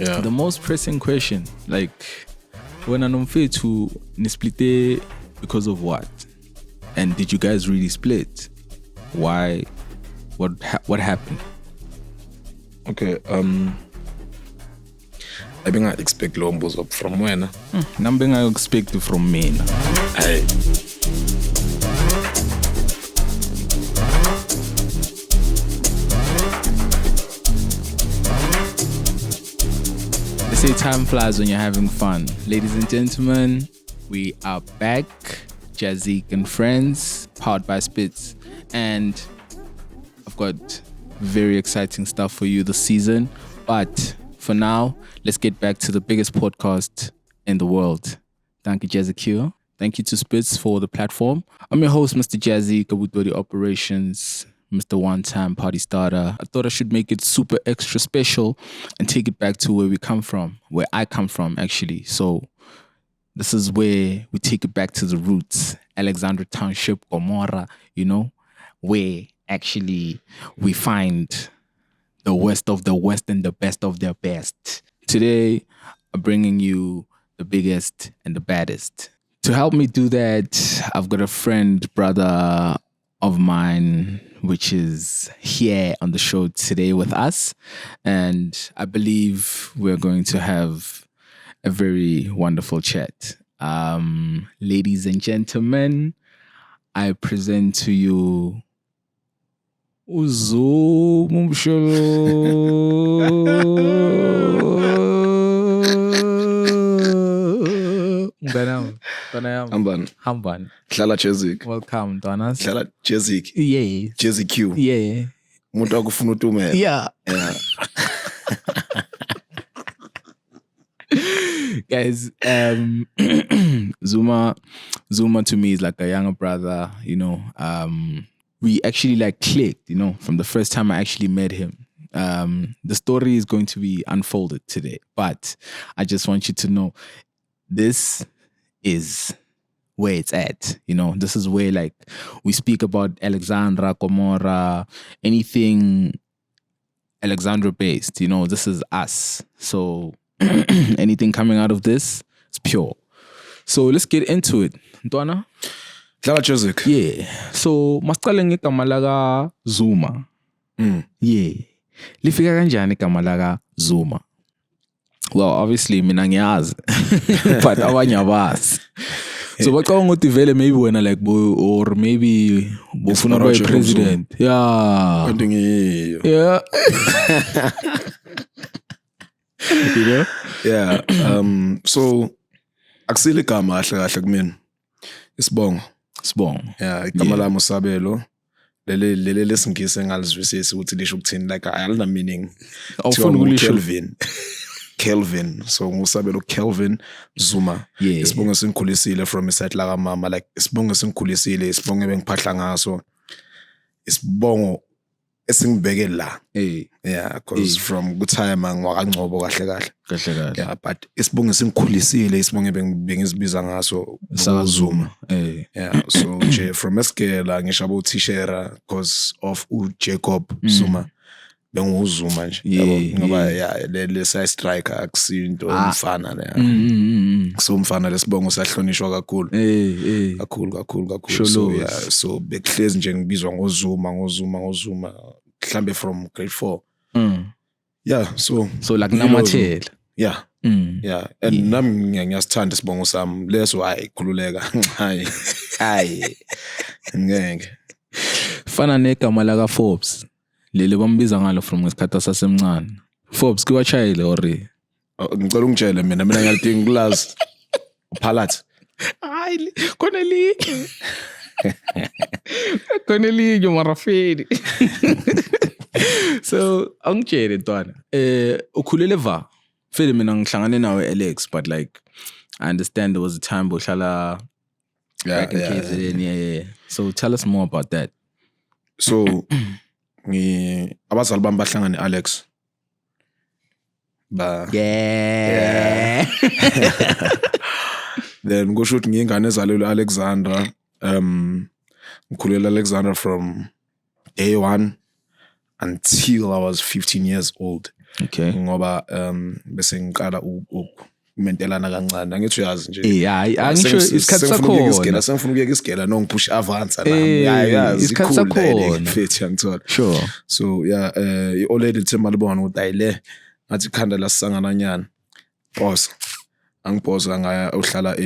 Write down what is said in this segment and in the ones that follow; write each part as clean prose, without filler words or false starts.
Yeah. The most pressing question, like, when I'm unfair to split because of what? And did you guys really split? Why? What happened? Okay. I think I expect lombos up from when. Nothing I expect from me. Hey. They say time flies when you're having fun. Ladies and gentlemen, we are back. Jazziq and friends, powered by Spitz. And I've got very exciting stuff for you this season. But for now, let's get back to the biggest podcast in the world. Thank you, Jazziq. Thank you to Spitz for the platform. I'm your host, Mr. Jazziq, Abudori Operations, Mr. One-Time Party Starter. I thought I should make it super extra special and take it back to where we come from, where I come from, actually. So this is where we take it back to the roots. Alexandra Township, Gomorrah, where actually we find the worst of the West and the best of their best. Today, I'm bringing you the biggest and the baddest. To help me do that, I've got a friend, brother of mine, which is here on the show today with us. And I believe we're going to have a very wonderful chat. Ladies and gentlemen, I present to you Zuma Social. Hamban. Hlala Jazziq. Welcome, Donas. Hlala Jazziq. Yeah. Jazziq. Yeah. Umuntu akufuna utume. Yeah. Guys, Zuma to me is like a younger brother, we actually clicked, from the first time I actually met him. The story is going to be unfolded today, but I just want you to know this is where it's at. This is where we speak about Alexandra, Gomorrah, anything Alexandra based, this is us. So anything coming out of this is pure. So let's get into it. Ntwana? Hlala Jazziq. Yeah. So masicale ngegama laka Zuma. Yeah. Lifika kanjani igama laka Zuma? Well, obviously mina ngiyazi. But abanye abazi. So bacanga ukuthi vele maybe wena or maybe bofuna ukuba president. Yeah. Yeah. Yeah. So akusile igama kahle kumina. Isibongo. Yeah, igama lami uSabelo. Lele lesingisi engalizwisisi ukuthi lisho ukuthini ayalina meaning. Awufuna ukulisho Kelvin. So ngusabelo Kelvin Zuma. Yeah. Isibongo singikhulisile from iside la mama isibongo singikhulisile, isibongo ebengiphahla ngaso. Isibongo esingibeke la. Yeah, because from good time ngwakangcobo kahle. Yeah, but isibongo singikhulisile, isibongo bengizibiza ngaso Zuma. Yeah, so nje from eskela ngishaba uthishera because of uJacob Zuma. Benguzuma nje. Ngoba le side striker akusinto umfana le. So umfana lesibongo sahlonishwa kakhulu. Kakhulu. So yeah, so bekuhlezi nje ngibizwa ngozuma mhlambe from grade 4. Yeah, so namathela. Yeah. Yeah, and nami ngiyasithanda isibongo sami leso khululeka. Hayi. Ngeke. Fana negama laka Forbes. Lele bambiza ngalo from ngesikhathi sasemncane. Forbes kiwachayile ori. Ngicela ungitshele mina ngiyalidinga class. Phalathi. Hayi, khona linye marafeni. So, angitshele Ntwana. Ukhulele va. Phela mina ngihlangane nawe Alex, but I understand there was a time bohlala back in KZN. Yeah. So tell us more about that. So abazali bami bahlangane Alex. Yeah. Then go shoot ngingane ezalelwe Alexandra. Ngikhulela Alexandra from day 1 until I was 15 years old. Okay. ngoba bese ngiqala ukumentelana kancane angithi uyazi nje angisho isikhathi sakhona sengifuna ukuyeka isigela no ngipush avansa nami yazi isikhathi sakhona mfethu ngithola sure so i-already thema libona ukuthi ayile ngathi khanda la sisangananyana boss angibhoza ngaya uhlala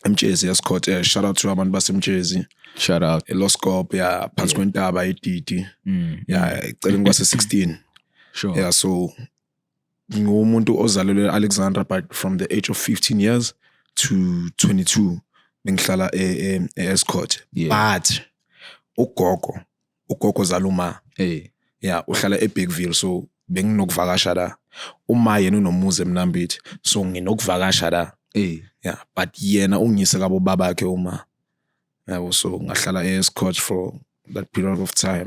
eMjezi yaScott shout out to abantu baseMjezi shout out eLoscope phansi kwentaba eDidi eceleni kwase 16 sure so ngumuntu ozalelwe Alexandra but from the age of 15 years to 22 bengihlala eScott but ugogo zaluma uhlala eBigville so benginokuvakasha la uma yena unomuzi eMnambithi so nginokuvakasha la but yena ungiyise kabo babakhe uma yabo so ngahlala eScott for that period of time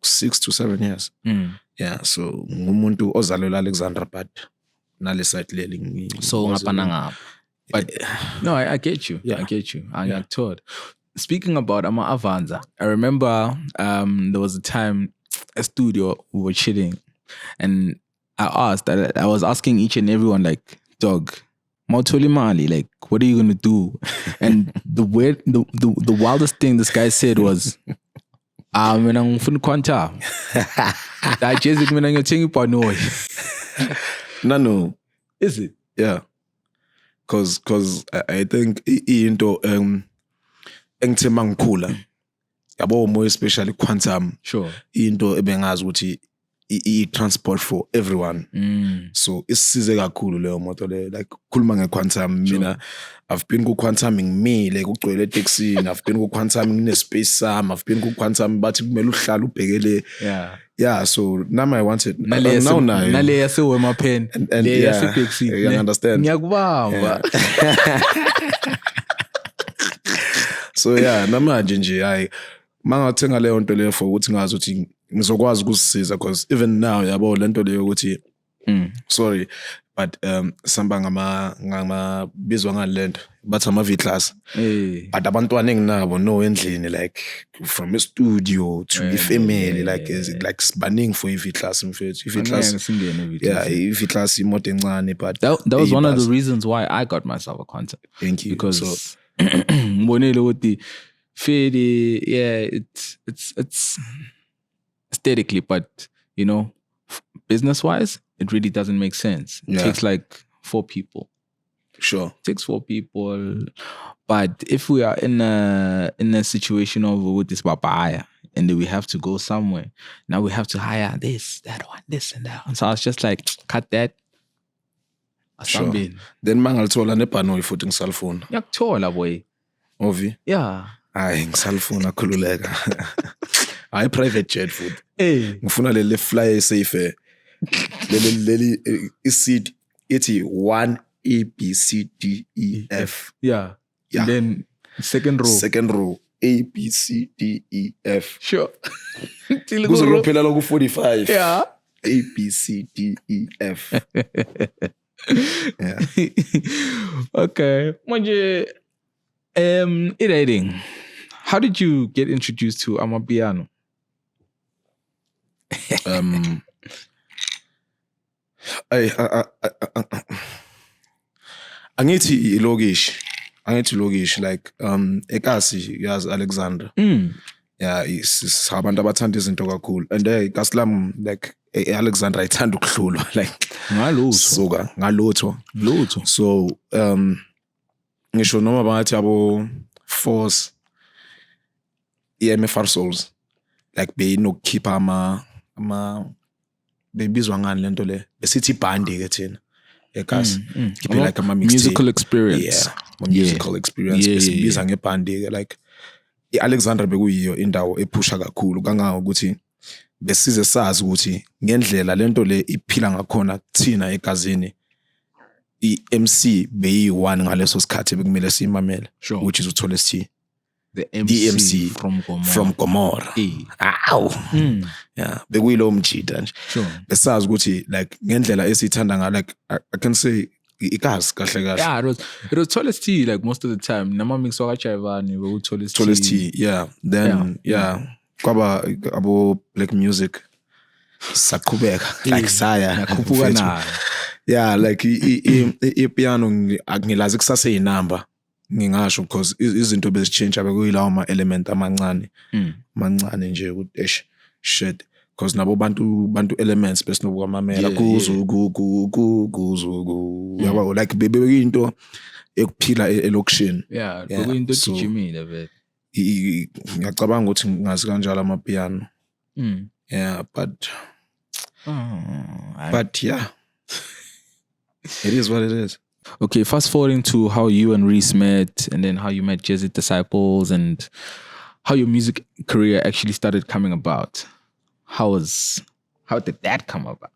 6 to 7 years so ngumuntu ozalelwe Alexandra but nale site leli so ngapha nangapha but no I get you I get you I thought speaking about Avanza I remember there was a time a studio we were chilling and I was asking each and everyone like dog Mautolimali, like what are you gonna do? And the wildest thing this guy said was mina ngifuna kwanta that Jazziq mina ngiyothenga ipanoy no is it cause I think into engithe mangikhula yabo more especially quantum sure into ebengazi ukuthi i-transport for everyone so isisize kakhulu leyo moto le like khuluma ngequantum mina I've been ku-quantum ngimile kugcwele eTaxini I've been ku-quantum ngine-space sami I've been ku-quantum bathi kumele uhlale ubhekele so now I wanted nale yasewemapen le yaseTaxini you understand ngiyakubamba so namanje nje hayi mangathenga leyo nto leyo for ukuthi ngazi ukuthi ngizokwazi ukusisiza because even now yabo lento leyo ukuthi sorry but samba ngama bizwa ngalento bathi ama V-class but abantwana enginabo no endlini like from a studio to a family like spanning for V-class mfethu V-class V-class imoto encane but that was one of the reasons why I got myself a contact. Thank you because mbonile ukuthi Fede it's aesthetically but you know business wise it really doesn't make sense. It takes like 4 people. Sure. It takes 4 people. But if we are in a situation of with this papaya and then we have to go somewhere, now we have to hire this, that one, this and that. And so I was just like, cut that. Sure. Then mangalithola nepanoy futhi ngisalfuna. Yakuthola boy. Ovi? Yeah. Hayi ngisalfuna khululeka. Hayi private jet futhi. Ngifuna le fly safe. Leli seat ithi 1 A B C D E F. Yeah. And then second row A B C D E F. Sure. Kuzo kuphela lokhu 45. Yeah. A B C D E F. Yeah. Okay. Manje Curating. How did you get introduced to AmaPiano? Angithi ilokish like ekasi yazi Alexandra abantu abathanda izinto kakhulu and ikasi lam like Alexandra ithanda ukuhlulwa like ngalutho so ngisho noma bangathi abo force EMFR souls like beyinokukhipha ama bebizwa ngani lento le besithi bandi ke thina ekasi keep it like musical experience musical experience besibiza ngebandi ke like iAlexandra bekuyiyo indawo ephusha kakhulu kangaka ukuthi besize sazi ukuthi ngendlela lento le iphila ngakhona kuthina egazini iMC beyi1 ngaleso sikhathi bekumele simamele which is uTolest the MC from Gomorrah. Yeah, bekuyilo mjida nje. Besazi ukuthi like ngendlela esithanda nga like I can say ikazi kahle kahle. Yeah, it was Tolest like most of the time. Nama mix wakachayivani we Tolest yeah. Then kwaba abo black music Sakubeka like saya Yakhuphuka nayo. yeah like ipiano angilazi kusase inamba ngingasho because izinto bezichange abekuyilawo ama element amancane mancane nje ukuthi shit because nabo bantu elements bese nobukwamamela kuzu yabo like bebe into ekuphila elokushini yeah bekuyinto ejimile vele ngiyacabanga ukuthi ngazi kanjalo amapiano yeah but yeah it is what it is. Okay, fast forwarding to how you and Reese met, and then how you met Jazziq Disciples, and how your music career actually started coming about. How did that come about?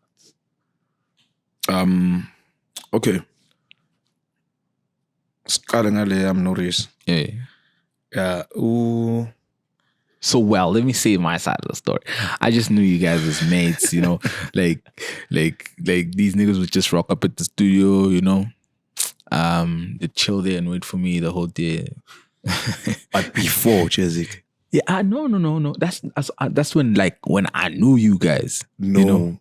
Okay. Starting early, I'm no Reese. Yeah. So well, let me say my side of the story. I just knew you guys as mates, you know, like these niggas would just rock up at the studio, you know. They'd chill there and wait for me the whole day. But before Jazziq. Yeah, no. That's when I knew you guys. No. You know?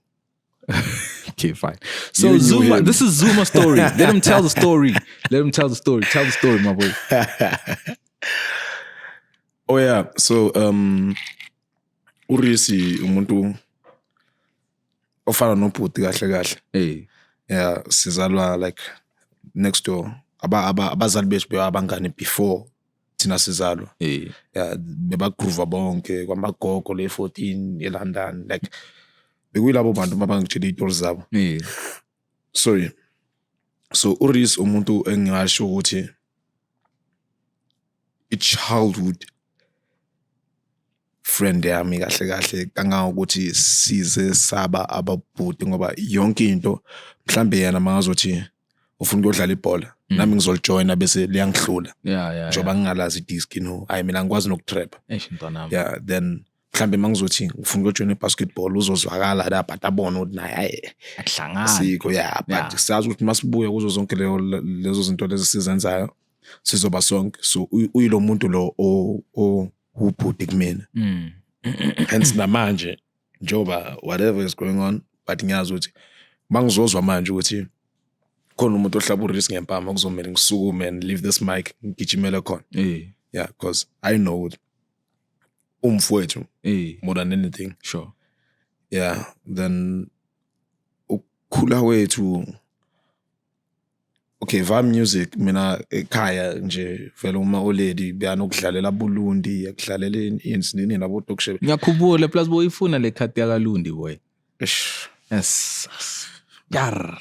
Okay, fine. So Zuma, this is Zuma's story. Let him tell the story. Tell the story, my boy. Oh yeah, so Urisi umuntu ofana noputi kahle. Hey. Yeah, sizalwa like next door. Abazali bethu bebangani before thina sizalwa. Hey. Yeah, bebagroove bonke kwamagogo le 14 eLondon like bekuyilabo bantu mabangitshela izitori zabo. Hey. Sorry. So Urisi umuntu engingasho ukuthi childhood friend yami kahle kangangokuthi size saba ababhuti ngoba yonke into mhlambe yena mangazothi ufuna ukudlala ibhola nami ngizolijoina bese liyangihlula yeah njoba ngingalazi disc no hayi mina ngikwazi nokutrap ntwanami yeah then mhlambe mangizothi ufuna ukujoina ibasketball uzozwakala la but abone ukuthi naye ahlangana sikho yeah but siyazi ukuthi masibuye kuzo zonke lezo zinto lezi sizenzayo sizoba sonke so uyilo muntu lo ubhuti kumina hence namanje njoba whatever is going on but ngiyazi ukuthi mangizozwa manje ukuthi khona umuntu ohlaba uRisk ngempama kuzomela ngisukume and leave this mic ngigijimele khona yeah because I know umfowethu more than anything sure yeah then ukukhula wethu okay va music mina ekhaya nje vele uma oledi beyanokudlalela Burundi yakudlalela insinini labo tokushe ngiyakhumbula plus boyifuna le khati yakalundi boy yes yar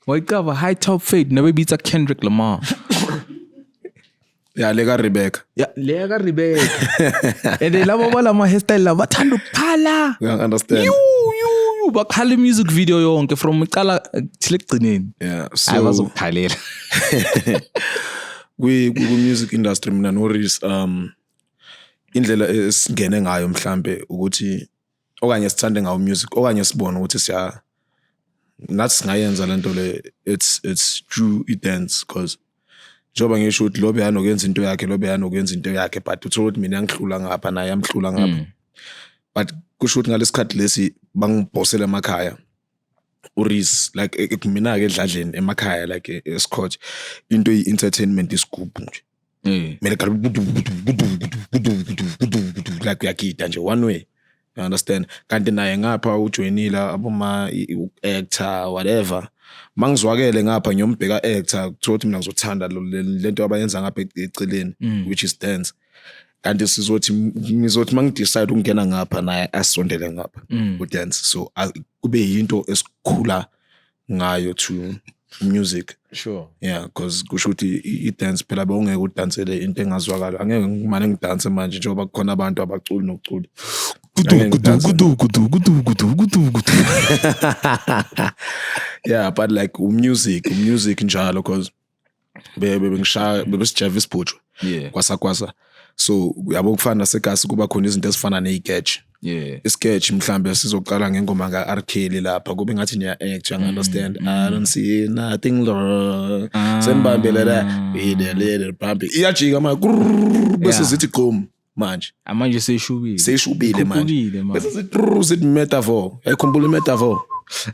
wayicava high top fade never beats a Kendrick Lamar yeah lega Rebecca and they love all my hairstyle lava thanda ukuphala you understand you bakhala music video yonke from iqala thilegcineni yeah so ayibazokuphalela ku music industry mina no Reese indlela esingene ngayo mhlambe ukuthi okanye sithande ngayo music okanye sibone ukuthi nathi singayenza lento le it's true dance because njoba ngisho ukuthi lobe yanokwenza into yakhe but uthola ukuthi mina ngihlula ngapha naye yamhlula ngapha but kusho ukuthi ngalesikhathi lesi bangibhosela emakhaya uReese like mina ke edladleni emakhaya like escotch into entertainment isigubhu nje mele like uyagida nje one way you understand kanti naye ngapha ujoinile aboma actor whatever mangizwakele ngapha ngiyombheka actor kuthiwa ukuthi mina ngizothanda lento abayenza ngapha eceleni which is dance kanti ngizothi mangidecide ukungena ngapha naye asondele ngapha ku dance so kube yinto esikhula ngayo to music sure yeah because kusho ukuthi i-dance phela bawungeke udansele into engazwakala angeke ngimane ngidance manje njengoba kukhona abantu abaculi nokuculi gudu yeah but like music njalo because bengishaya bebesijava isibhuju kwasa so yabo kufana sekasi kuba khona izinto ezifana ne-sketch isketch mhlambe sizoqala ngengoma ka-R Kelly lapha kube ngathi niya act you understand I don't see nothing sembambele la with a little bump iyajika bese zithi qom manje. Amanje seshubile. Seshubile manje. manje. Bese true sit metaphor. Ayikhumbula metaphor.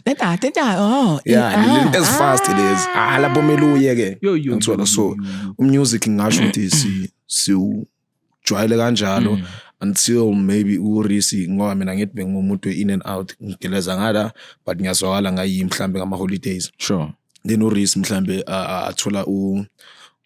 Oh. Yeah, as fast it is. Lapho mele uyeke. Yo. So music ngisho ukuthi si ujwayele kanjalo until maybe urisi ngoba mina ngithi bengumuntu in and out ngigeleza ngala but ngiyazwakala ngayi mhlambe ngama holidays. Sure. Then urisi mhlambe athola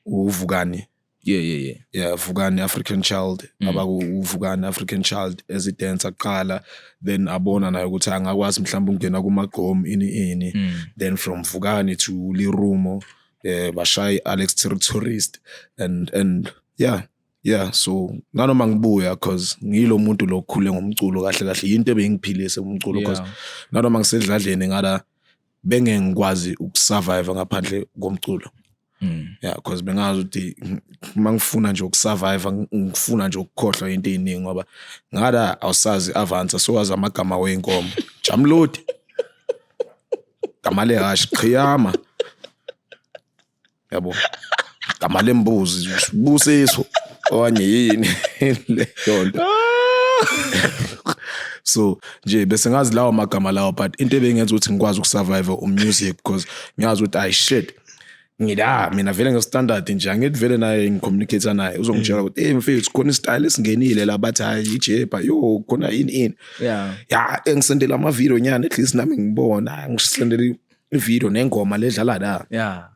uvukani. Yeah, Vugani African Child. Vugani African Child as it dance aqala then abona nayo ukuthi angakwazi mhlawumbe ungena kumagqom ini. Then from Vugani to Lirumo, bashaya Alex Territorist and yeah so nanoma ngibuya cause ngilo muntu lokhule ngomculo kahle into ebengiphilise umculo cause nanoma ngisedladleni ngala bengengikwazi ukusurvive ngaphandle komculo. Yeah, because bengazi ukuthi mangifuna nje ukusurvive ngifuna nje ukukhohlwa into eziningi ngoba ngada awusazi avansa so wazi amagama wenkomo Jamlodi gama lehash Qiyama yabo gama lembuzi Busiso okanye yini le yonto. So nje bese ngazi lawo magama lawo but into ebengenza ukuthi ngikwazi ukusurvive music because ngiyazi ukuthi I shit ngida mina vele ngestandard nje angithi vele naye ngicommunicate naye uzongitshela ukuthi mfethu khona istyle esingenile la bathi hayi ijepa yo khona in yeah engisendela ama video nyana at least nami ngibona ngisendela ivideo nengoma ledlala la yeah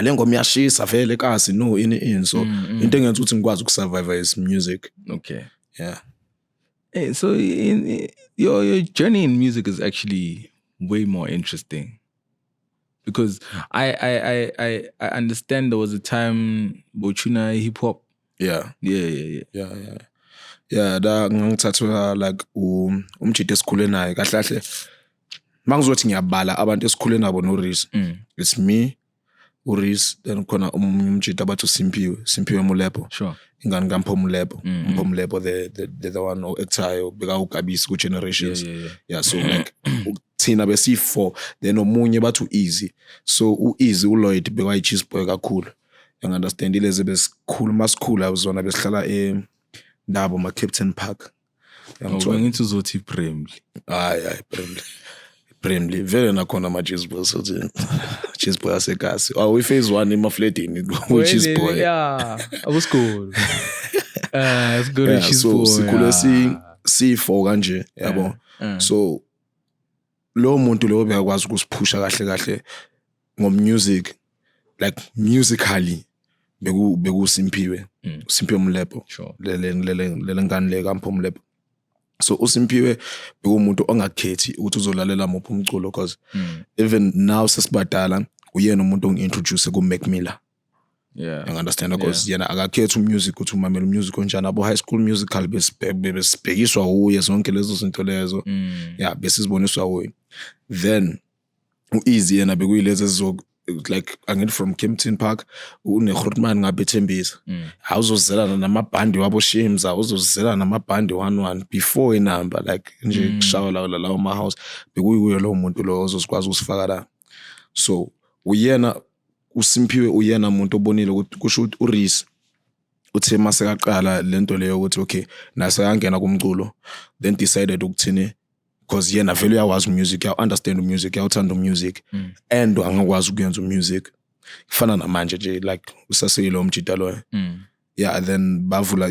le ngoma yashisa vele kasi no in so into engenza ukuthi ngikwazi ukusurvive is music. Okay. Yeah. Hey, so your journey in music is actually way more interesting. Because I understand there was a time Bochuna hip hop. Yeah. Da ngangithathwa like umjito esikhule naye kahle kahle. Mangizothi ngiyabala abantu esikhule nabo no Reese. It's me, Reese, then khona umjito abathu Simpiwe Mulepo. Sure. Ingane kaMphomulepo. Mphomulepo the one oektayo beka ukabisi ku generations. Yeah, so like thina besi4 then omunye bathu Easy. So Easy uLloyd bekwayi cheese boy kakhulu. You understand ileze besikhulu masikhulu awuzona besihlala ndabo ma Captain Park. Ngithi uzothi Premli. Hayi Premli vele nakhona ama cheese boys so cheese boy asekasi. We phase 1 in mafletini which is boy. Yeah, I was cool. It's good yeah, cheese so boy. Sikhule si4 kanje yabo. So lo muntu lo bekwazi ukusiphusha kahle ngommusic like musically beku Simpiwe Mulepo le ngane le kaMphomulepo. So uSimpiwe bekumuntu ongakhethi ukuthi uzolalela muphi umculo because even now sesibadala uyena umuntu ongintroduce ku Mac Miller. Yeah. You understand because yena akakhethi umusic ukuthi umamela umusic onjani abo high school musical besibhekiswa uye zonke lezo zinto lezo. Yeah, besiziboniswa uye. Then uEasy yena bekuyilezi ezo like angithi from Kempton Park uneGrootman ngabethembisa. Awuzozelana namabhandi wabo Shims, awuzozelana namabhandi 11 before inamba like nje kushawa lawo ma house bekuyuyo lo muntu lo ozosikwazi usifaka la. So uyena uSimpiwe uyena umuntu obonile ukuthi kusho ukuthi uReese uthe masekaqala lento leyo ukuthi okay nasayangena kumculo then decided ukuthini because yena vele uyawazi music, ya understand music, ya uthanda music and angakwazi ukuyenza music kufana namanje nje like usaseyilo umjita lo. Yeah, then bavula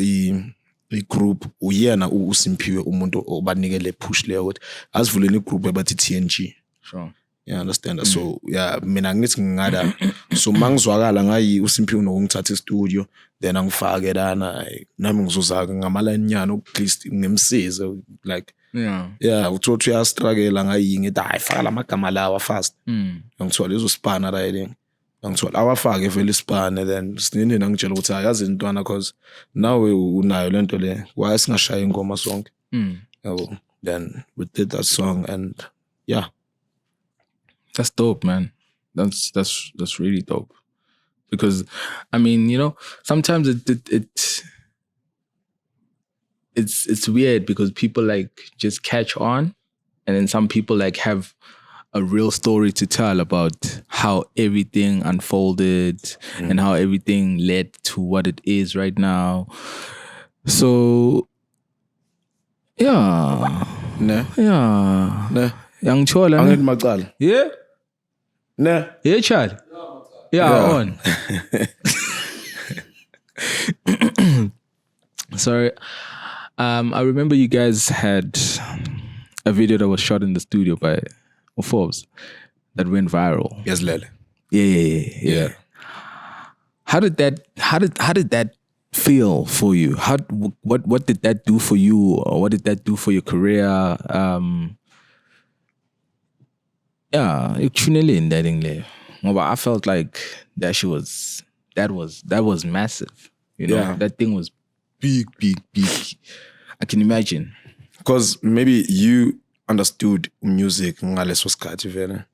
i-group uyena uSimpiwe umuntu obanikele push leyo ukuthi asivuleni i-group ebathi TNG. Sure. You understand? So yeah, mina ngithi ngingada so mangizwakala ngayi uSimpiwe nokungithatha e-studio then angifake lana nami ngizozaka ngamaline nyana at least ngemsize like uthothi uya struggle ngayi ngithi hayi faka lamagama lawa fast. Ngithola lezo spana riding ngithola awafake vele ispana then sinini ngitshela ukuthi ayazi intwana cause nawe unayo lento le why singashaya ingoma sonke. Yabo, then we did that song and yeah. That's dope, man. That's really dope. Because I mean, you know, sometimes it's weird because people like just catch on, and then some people like have a real story to tell about how everything unfolded and how everything led to what it is right now. So Yeah. Ne? Yeah. Ne? Young Chola. Angithi macala. Yeah. Ne? Yeah, Charlie. Yeah, on. Sorry. I remember you guys had a video that was shot in the studio by Forbes that went viral. Yes, Lele. Yeah. How did that feel for you? What did that do for you, or what did that do for your career? Actually in that English. I felt like that was massive. You know, that thing was big. I can imagine. Because maybe you understood music ngaleso sikhathi vele.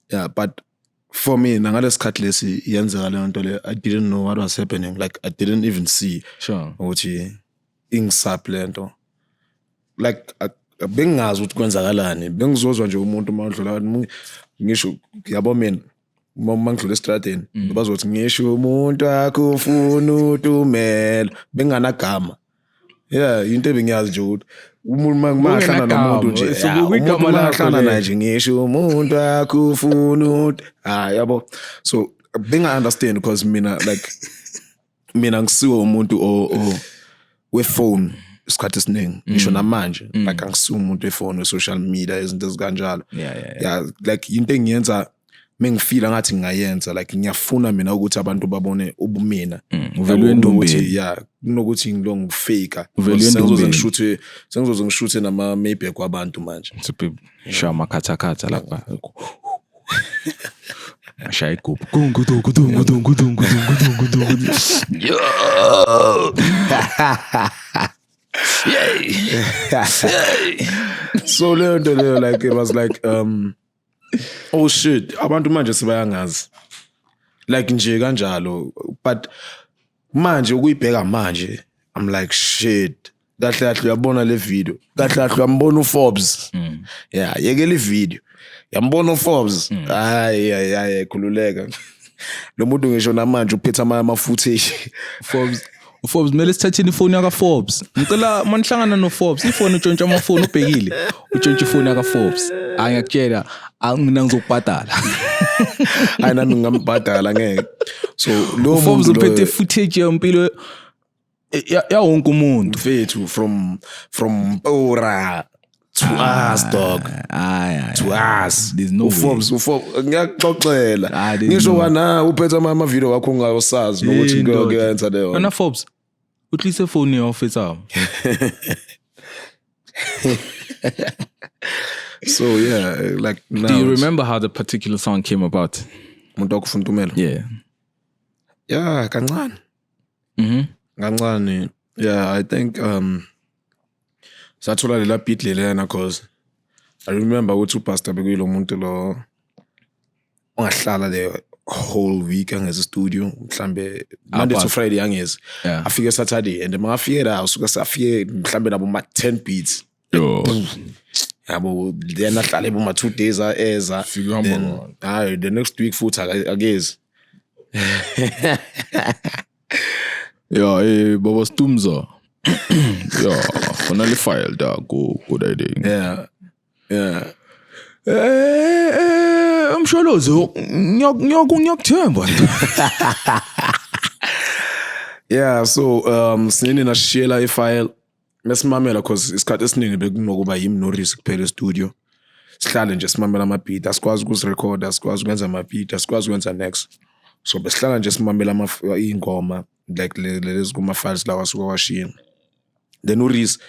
Yeah, but for me, nangale sikhathi lesi yenzeka le nto le, I didn't know what was happening. Like I didn't even see. Sure. Ukuthi ingisaphi le nto. Like bengazi ukuthi kwenzakalani. Bengizozwa nje umuntu mawudlula ngisho yabo mina uma ngidlula estradeni bazothi ngisho umuntu akufuna utumela benganagama. Yeah, into ebingiyazi nje ukuthi umuntu mangihlala nomuntu nje umuntu mangihlala naye nje ngisho umuntu akufuna yabo. So benga understand because mina ngisiwe umuntu we phone isikhathi esiningi ngisho namanje like angisiwe umuntu we phone we social media izinto ezikanjalo. Yeah, like into engiyenza mengifila ngathi ngingayenza like ngiyafuna mina ukuthi abantu babone ubumina uvele endombeni. Yeah, kunokuthi ngilo ngifake sengizoze ngishuthe nama maybe kwabantu manje sha makhatha lapha ashaya igubhu so leyo like it was like oh shit abantu manje sibayangazi like nje kanjalo but manje ukuyibheka manje I'm like shit kahle uyabona le video kahle uyambona uForbes yeah yekela ivideo yambona uForbes hayi khululeka lo muntu ngisho namanje uphethe ama footage Forbes mele sithathini ifoni yaka Forbes ngicela manihlangana no Forbes ifoni utshontsha amafoni ubhekile utshontsha ifoni yaka Forbes ngiyakutshela angina ngizokubhadala hayi nami ngambhadala ngeke so lo Forbes uphethe footage yempilo ya wonke umuntu mfethu from Ora to us dog to us there's no Forbes ngiyaxoxela ngisho wana uphethe ama video wakho ngayosazi nokuthi ngiyoyenza leyo ana Forbes utlise phone yo fetsa so yeah like now do you remember how the particular song came about umuntu okufuna utumela kancane kancane yeah I think sathola lela beat lelena cause I remember ukuthi upastor bekuyilo muntu lo ongahlala the whole week angeze studio mhlambe Monday to Friday angeze afike Saturday and mangafike la usuka safike mhlambe nabo ma 10 beats yabo then ahlale bo ma 2 days eza the next week futhi akeze baba Stumza finally filed go good idea msholozo ngiyakuthemba yeah so sinini na share ifile mesimamela cause isikhathi esiningi bekunokuba yimi no risk kuphela studio sihlale nje simamela ama beat asikwazi ukuzirecord asikwazi ukwenza ama beat asikwazi ukwenza next so besihlala nje simamela ingoma like lezi kuma files lawa suka washini then uRis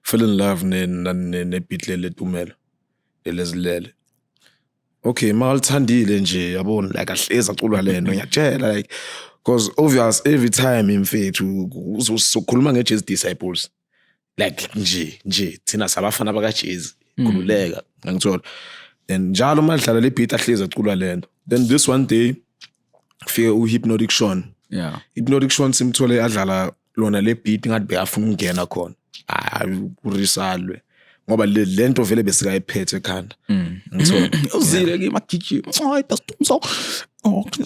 fell in love ne beat letumela lelezilele okay mawalithandile nje yabona like ahleza aculwa lento ngiyatshela like because obvious every time mfethu uzokhuluma ngeJazz Disciples like nje thina sabafana baka Jazz khululeka ngithola then njalo madlala le beat ahleza aculwa lento then this one day fike uHypnotic Sean Hypnotic Sean simthole adlala lona le beat ngathi beyafuna ukungena khona urisalwe ngoba lento vele besikayiphethe ekhanda ngithola uzile ke magiji dastumso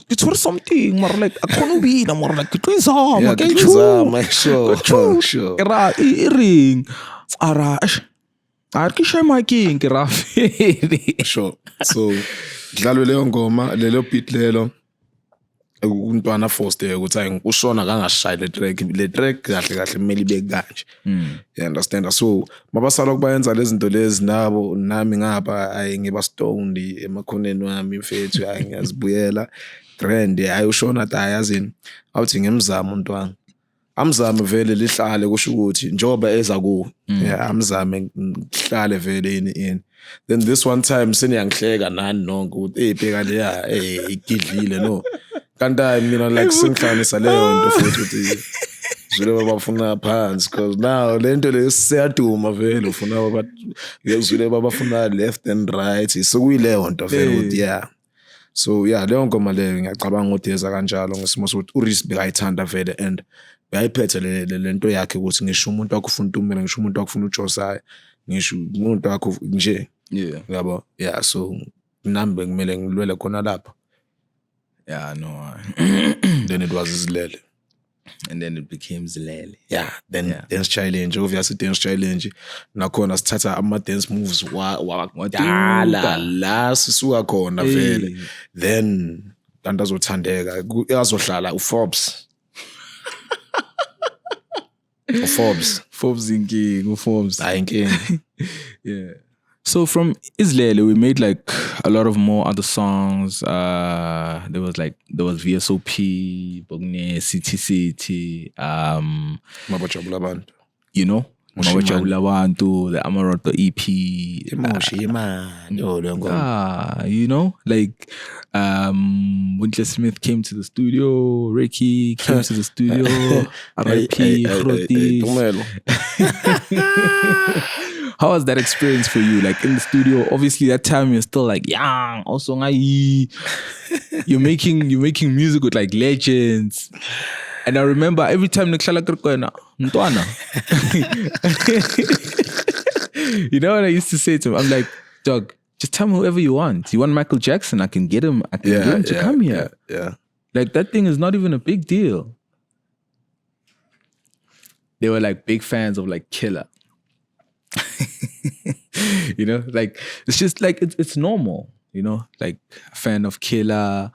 it's something more like akhona ubina more like ithwizama ke sure era iring Arash. Arkisha my king, Rafi. Sure. So dlalwe leyo ngoma lelo beat lelo untwana forced ukuthi hayi ushona kangashayi le track kahle kumele ibe kanje. You understand? So mabasala kubayenza lezi zinto lezi nabo nami ngapha ayi ngiba stoned emakhoneni wami mfethu hayi ngiyazibuyela grand hayi ushona ayazini awuthi ngimzama untwana amzame vele lihlale kusho ukuthi njoba eza ku amzame ngihlale vele in then this one time seniyangihleka nani nonke ukuthi ebheka le igidlile no kanti mina like singihlanisa leyo nto futhi ukuthi zule babafuna phansi because now lento le siyaduma vele ufuna zule babafuna left and right so kuyileyo nto vele ukuthi so leyo ngoma leyo ngiyacabanga ukuthi yeza kanjalo ngesimo sokuthi uRis bekayithanda vele and bayiphethe lento yakhe ukuthi ngisho umuntu wakufuna uTumela ngisho umuntu wakufuna uJosaya ngisho umuntu wakho nje yabo so nambe kumele ngilwele khona lapha no then it was Zilele and then it became Zilele then dance challenge obviously dance challenge nakhona sithatha ama dance moves wadala la sisuka khona vele then kanti azothandeka azohlala uForbes Forbes inking, Forbes. Inking. So from Zilele, we made like a lot of more other songs. There was VSOP, Bogne, City, Mabajabula Bantu. You know? Mabajabula Bantu, the Amaroto EP. You know? Like Winter Smith came to the studio, Ricky came to the studio, R.I.P. How was that experience for you? Like in the studio, obviously that time you're still like young, also you're making music with like legends. And I remember every time Ntwana. You know what I used to say to him? I'm like, dog, just tell me whoever you want. You want Michael Jackson? I can get him. I can get him to come here. Like that thing is not even a big deal. They were like big fans of like Killer. You know, like it's just like it's normal. You know, like a fan of Killer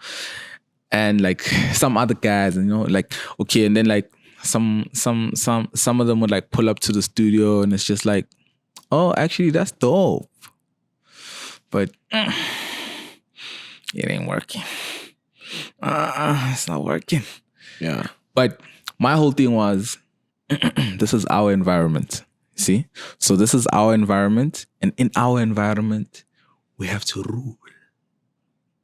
and like some other guys. And, you know, like okay, and then like some of them would like pull up to the studio and it's just like, oh, actually that's dope. But it ain't working. It's not working. Yeah. But my whole thing was, this is our environment. See? So this is our environment. And in our environment, we have to rule.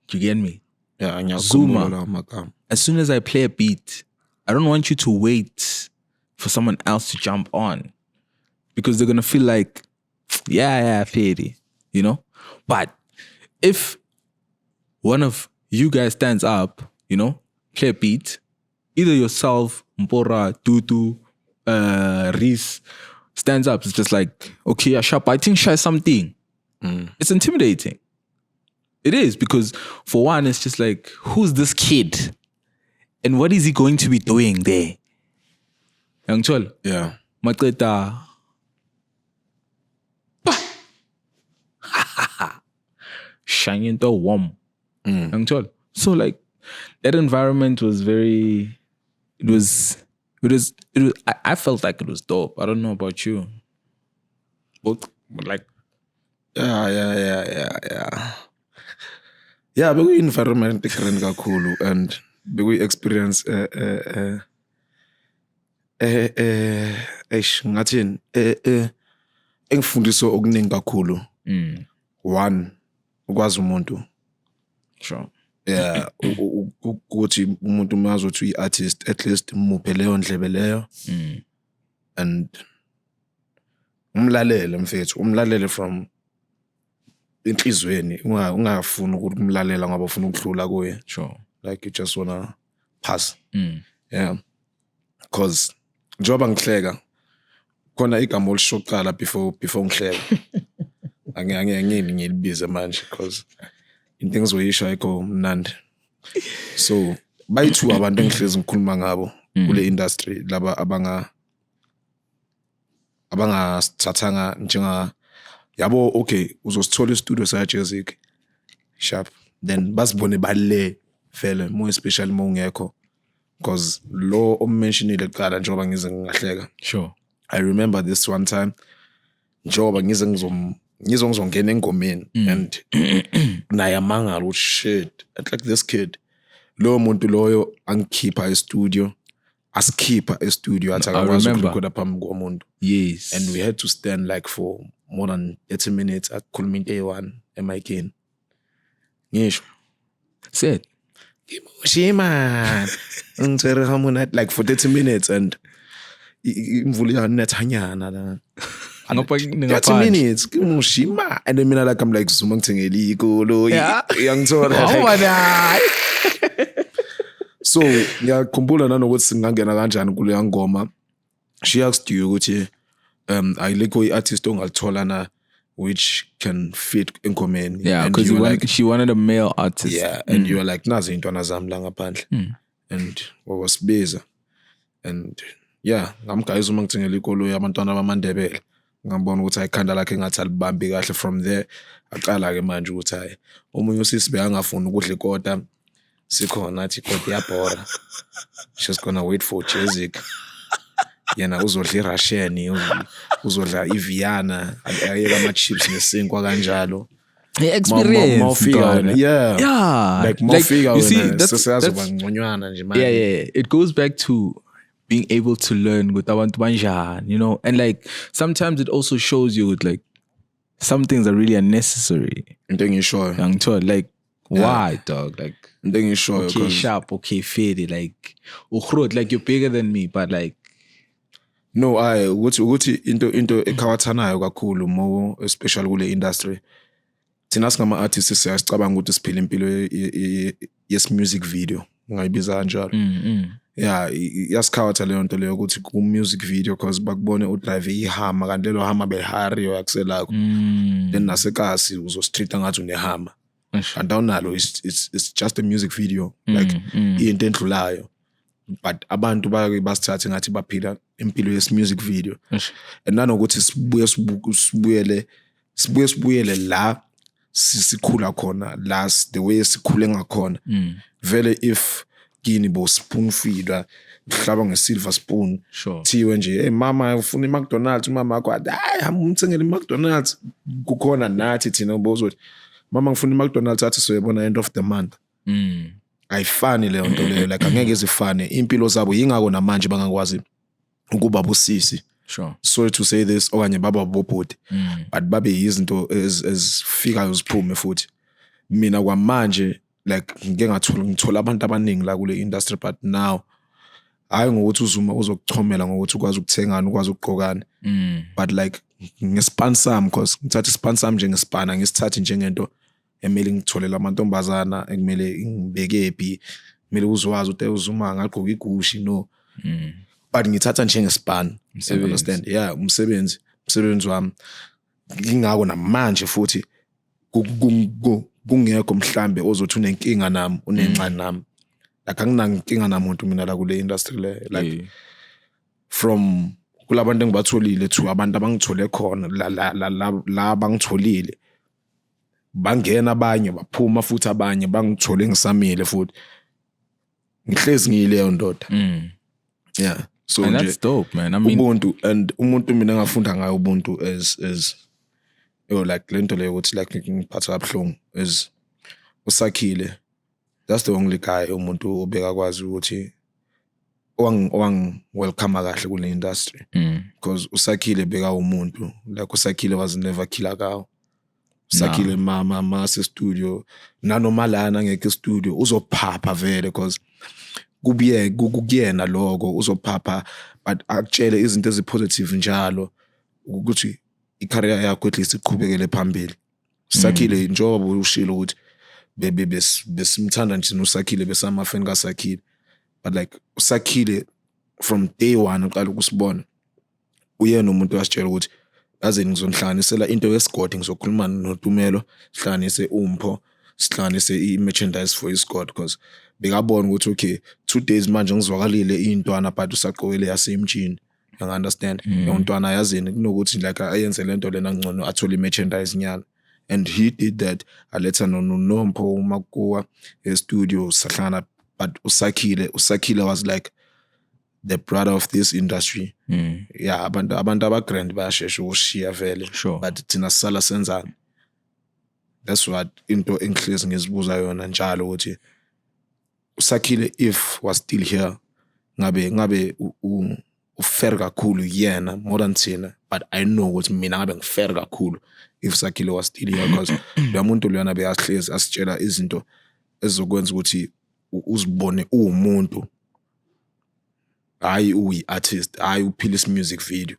Do you get me? Yeah. Zuma, as soon as I play a beat, I don't want you to wait for someone else to jump on. Because they're going to feel like, Fairy. You know? But if one of you guys stands up, you know, play a beat, either yourself, Mpora, Tutu, Reese, stands up, it's just like, okay, I think shy something. It's intimidating. It is, because for one, it's just like, who's this kid? And what is he going to be doing there? Young Chol. Yeah. Matreta. Shining to warm. Young Chol. So like, that environment was very, I felt like it was dope. I don't know about you. But like, yeah, but we environment different kakhulu and we experience ngathini engifundiswa okuningi kakhulu. One, ukwazi umuntu. Sure. Yeah, ukuthi umuntu mazothi uyi-artist at least muphe leyo ndlebe leyo and umlalele mfethu, umlalele from inhlizweni, ungafuni ukuthi umlalela ngoba ufuna ukudlula kuye. Sure. Like you just wanna pass. Yeah. Because njoba ngihleka khona igama olishoqala before ngihleka. Angiyeni ngilibize manje because into engizoyisho ayikho mnandi. So bayithu abantu engihlezi ngikhuluma ngabo kule industry laba abangasithathanga njenga yabo okay uzosithola istudio sa Jazziq sharp then basibone bale vele more especially mongekho because lo mentioned eqala njengoba ngize ngingahleka sure I remember this one time njengoba ngize ngizongena engomeni and naye amangala ukuthi shit like this kid lo muntu loyo angikhipha e-studio asikhipha e-studio athi akakwazi ukurekhoda phambi komuntu yes and we had to stand like for more than 30 minutes akukhuluma into eyi-1 emikeni ngisho said Shima ngitsere hamunat like for 30 minutes and imvula iyanethanyana la ngapha 30 minutes ngishima and then mina like I'm like Zuma ngithengele ikolo iyangithola so ngiyakhumbula nanokuthi singangena kanjani kule ngoma she asked you ukuthi ayikho i-artist ongalithola na which can fit engomeni because like, she wanted a male artist and you were like nazi intwana zami la ngaphandle and wasibiza and ngamgayisa uma ngithengele ikolo yabantwana bamandebele ngambona ukuthi ayikhanda lakhe ngathi alibambi kahle from there aqala ke manje ukuthi hayi omunye usisi beyangafuni ukudla ikota sikhona athi ikota iyabhora she's gonna wait for Jazziq yena uzodla iRussian uzodla iViana ayeka ama-chips nesinkwa kanjalo experience like mofika you see that's ngconywana nje manje yeah it goes back to being able to learn with abantu banjani, you know, and like sometimes it also shows you like some things are really unnecessary. And then you sure like why dog like and then you sure okay sharp okay fade like like you're bigger than me but like no ukuthi into ekhawathanayo kakhulu more especially kule industry thina singama artists siyacabanga ukuthi siphila impilo yes music video ngayibiza kanjalo yasikhawathana leyo nto leyo ukuthi ku music video because bakubone udrive ihama kanti lelo hama behari yakuselako then nasekasi uzostreeta ngathi unehama and awunalo it's just a music video like into endlulayo but abantu basithathe ngathi baphila impilo yes music video and nanokuthi sibuyele la sikhula khona last the way sikhule ngakhona vele if kini bo spoon feeder hlaba ngesilver spoon thiwe nje hey mama ufuna iMcDonald's mama akho hayi hamba umthengele iMcDonald's kukhona nathi thina bozothi mama ngifuna iMcDonald's athi soyebona end of the month ayifani leyo nto leyo like angeke izifane impilo zabo yingako namanje bangakwazi ukuba busisi sorry to say this okanye baba bobhodi but babe izinto ezifikayo ziphume futhi mina kwamanje like ngithola abantu abaningi la kule industry but now hayi ngokuthi uZuma uzokuchomela ngokuthi ukwazi ukuthengana ukwazi ukugqokana but like ngespan sami because ngithatha ispan sami njengespana ngisithathe njengento emeli ngitholela amantombazana ekumele ngibeke phi kumele uzwazi ukuthi uZuma ngagqoka igushi no but ngithatha njengespana you understand umsebenzi wami ngingako namanje futhi kungekho mhlambe ozothi unenkinga nami unenxa nami like anginankinga namuntu mina la kule industry le like from kulabantu engibatholile to abantu abangithole khona la bangitholile bangena abanye baphuma futhi abanye bangithole ngisamile futhi ngihlezi ngiyileyo ndoda so and that's dope man I mean umuntu mina ngafunda ngayo ubuntu as like lento leyo ukuthi like ngiphatha kabuhlungu is usakhile that's the only guy umuntu obeka kwazi ukuthi owang welcome kahle kule industry because usakhile beka umuntu like usakhile was never killer kawo usakhile mama se studio nanoma lana ngeke studio uzophapha vele because kuyena lokho uzophapha but akutshele izinto ezipositive njalo ukuthi i-career yakho at least iqhubekele phambili Sakhile njengoba ushilo ukuthi besimthanda nje uSakhile besamafeni kaSakhile but like uSakhile from day one uqala ukusibona uyena umuntu wasitshela ukuthi aze ngizonhlanganisela into yesigodi ngizokhuluma noTumelo sihlanganise umpho sihlanganise i-merchandise for isigodi because bekabona ukuthi okay 2 days manje ngizwakalile intwana but usaqokwele yasemjini You understand? Untwana yazini kunokuthi like ayenze lento lena ngcono athole merchandise nyana. And he did that. Aletha noNompo uMakuwa studio sahlangana, but Usakile was like the brother of this industry. Yeah, abantu abagrand bayashesha ukushiya vele. Sure. But thina sala senzani. That's what into engihlezi ngizibuza yona njalo ukuthi Usakile if was still here ngabe ufair kakhulu yena more than thina, but I know ukuthi mina ngabe ngifair kakhulu if Usakile was still here, because lo muntu lona beyahlezi asitshela izinto ezokwenza ukuthi uzibone umuntu, hayi uyi-artist, hayi uphila isi-music video,